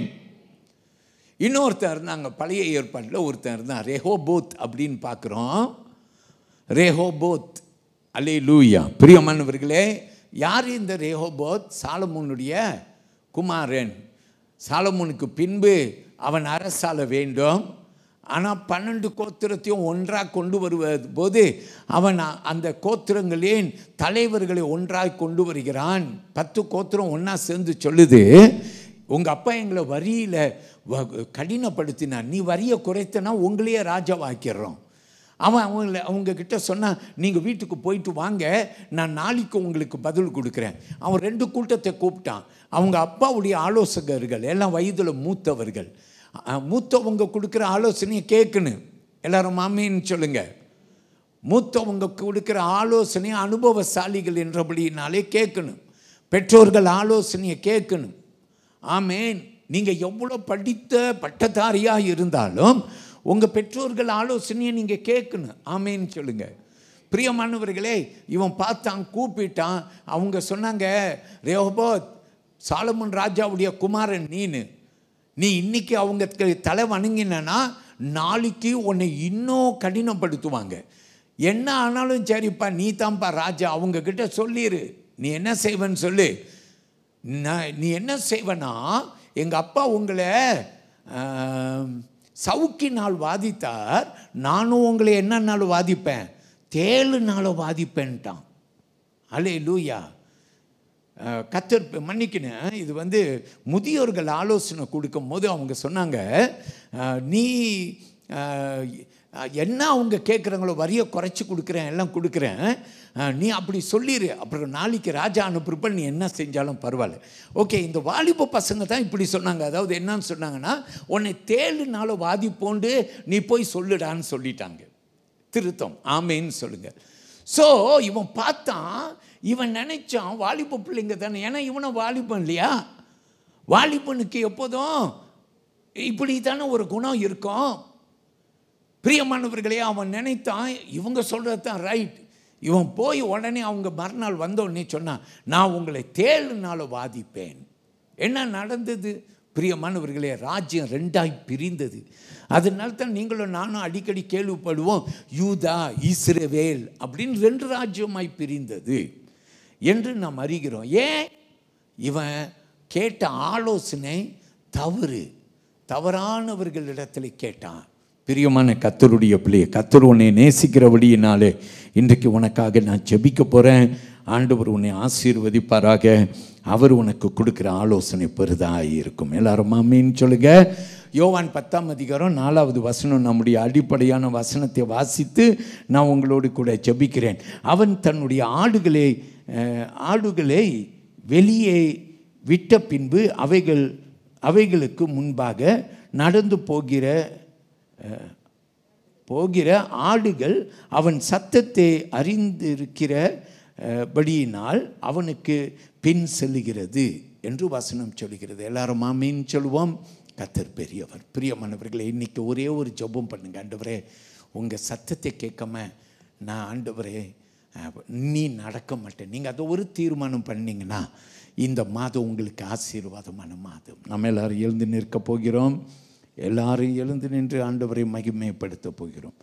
இன்னொருத்தர் இருந்தாங்க, பழைய ஏற்பாட்டில் ஒருத்தர் இருந்தார், ரெஹோபோத் அப்படின்னு பார்க்குறோம். ரெஹோபோத். அல்லேலூயா. பிரியமானவர்களே, யார் இந்த ரெஹோபோத்? சாலமோனுடைய குமாரன். சாலமோனுக்கு பின்பு அவன் அரசாள வேண்டும். ஆனால் 12 கோத்திரத்தையும் ஒன்றாக கொண்டு வருவது போது அவன் அந்த கோத்திரங்களின் தலைவர்களை ஒன்றாக கொண்டு வருகிறான். 10 கோத்திரம் ஒன்றா சேர்ந்து சொல்லுது, உங்கள் அப்பா எங்களை வரியில் கடினப்படுத்தினான், நீ வரியை குறைத்தனா உங்களையே ராஜாவாக்கிறோம். அவங்கக்கிட்ட சொன்னான், நீங்கள் வீட்டுக்கு போயிட்டு வாங்க, நான் நாளைக்கு உங்களுக்கு பதில் கொடுக்குறேன். அவன் 2 கூட்டத்தை கூப்பிட்டான். அவங்க அப்பாவுடைய ஆலோசகர்கள் எல்லாம் வயதில் மூத்தவர்கள். மூத்தவங்க கொடுக்குற ஆலோசனையை கேட்கணும். எல்லாரும் ஆமேன்னு சொல்லுங்க. மூத்தவங்க கொடுக்குற ஆலோசனையை அனுபவசாலிகள் என்றபடினாலே கேட்கணும். பெற்றோர்கள் ஆலோசனையை கேட்கணும். ஆமேன். நீங்கள் எவ்வளோ படித்த பட்டதாரியாக இருந்தாலும் உங்கள் பெற்றோர்கள் ஆலோசனையை நீங்கள் கேட்கணும். ஆமேன்னு சொல்லுங்கள். பிரியமானவர்களே, இவன் பார்த்தான், கூப்பிட்டான். அவங்க சொன்னாங்க, ரெஹோபோத், சாலமோன் ராஜாவுடைய குமாரன் நீ இன்னைக்கு அவங்க தலை வணங்கினா நாளைக்கு உன்னை இன்னும் கடினப்படுத்துவாங்க. என்ன ஆனாலும் சரிப்பா, நீ தான்ப்பா ராஜா, அவங்கக்கிட்ட சொல்லிடு. நீ என்ன செய்வன்னு சொல்லு. நீ என்ன செய்வனா, எங்கள் அப்பா உங்களை சவுக்கினால் வாதித்தார், நானும் உங்களை என்ன நாள் வாதிப்பேன்? 7 நாள் வாதிப்பேன்ட்டான். அல்லேலூயா. கர்த்தர் மன்னிக்கணும். இது முதியோர்கள் ஆலோசனை கொடுக்கும் போது அவங்க சொன்னாங்க, நீ என்ன அவங்க கேட்குறாங்களோ வரியை குறைச்சி கொடுக்குறேன், எல்லாம் கொடுக்குறேன், நீ அப்படி சொல்லிடு. அப்புறம் நாளைக்கு ராஜா அனுப்புறப்ப நீ என்ன செஞ்சாலும் பரவாயில்ல. ஓகே, இந்த வாலிப பசங்க தான் இப்படி சொன்னாங்க. அதாவது என்னன்னு சொன்னாங்கன்னா, உன்னை 7 நாள் வாதிப்போண்டு நீ போய் சொல்லுடான்னு சொல்லிட்டாங்க. திருத்தம். ஆமேன்னு சொல்லுங்கள். ஸோ இவன் பார்த்தான், இவன் நினைச்சான் வாலிப பிள்ளைங்க தானே, ஏன்னா இவனும் வாலிபன் இல்லையா? வாலிபனுக்கு எப்போதும் இப்படி தானே ஒரு குணம் இருக்கும். பிரியமானவர்களே, அவன் நினைத்தான் இவங்க சொல்கிறது தான் ரைட். இவன் போய் உடனே அவங்க மறுநாள் வந்தோடனே சொன்னான், நான் உங்களை 7 நாள் வாதிப்பேன். என்ன நடந்தது? பிரியமானவர்களே, ராஜ்யம் 2ஆய் பிரிந்தது. அதனால தான் நீங்களும் நானும் அடிக்கடி கேள்விப்படுவோம், யூதா இஸ்ரவேல் அப்படின்னு 2 ராஜ்யமாய் பிரிந்தது என்று நாம் அறிகிறோம். ஏன்? இவன் கேட்ட ஆலோசனை தவறானவர்களிடத்தில் கேட்டான். பிரியமான கர்த்தருடைய பிள்ளையை, கர்த்தர் உன்னை நேசிக்கிறபடியினாலே இன்றைக்கு உனக்காக நான் ஜெபிக்க போகிறேன். ஆண்டவர் உன்னை ஆசீர்வதிப்பாராக. அவர் உனக்கு கொடுக்குற ஆலோசனை பெரிதாக இருக்கும். எல்லாரும் ஆமீன் சொல்லுங்க. யோவான் 10ஆம் அதிகாரம் 4வது வசனம் நம்முடைய அடிப்படையான வசனத்தை வாசித்து நான் உங்களோடு கூட ஜெபிக்கிறேன். அவன் தன்னுடைய ஆடுகளை வெளியே விட்ட பின்பு அவைகளுக்கு முன்பாக நடந்து போகிற போகிற ஆடுகள் அவன் சத்தத்தை அறிந்திருக்கிறபடியினால் அவனுக்கு பின் செல்லுகிறது என்று வசனம் சொல்கிறது. எல்லாரும் ஆமீன் சொல்லுவோம். கர்த்தர் பெரியவர். பிரியமானவர்களே, இன்றைக்கி ஒரே ஒரு ஜெபம் பண்ணுங்க. ஆண்டவரே, உங்கள் சத்தத்தை கேட்காம நான் ஆண்டவரே நீ நடக்க மாட்டேன். நீங்கள் அதை ஒரு தீர்மானம் பண்ணிங்கன்னா இந்த மாதம் உங்களுக்கு ஆசீர்வாதமான மாதம். நம்ம எல்லாரும் எழுந்து நிற்க போகிறோம். எல்லாரும் எழுந்து நின்று ஆண்டவரை மகிமைப்படுத்த போகிறோம்.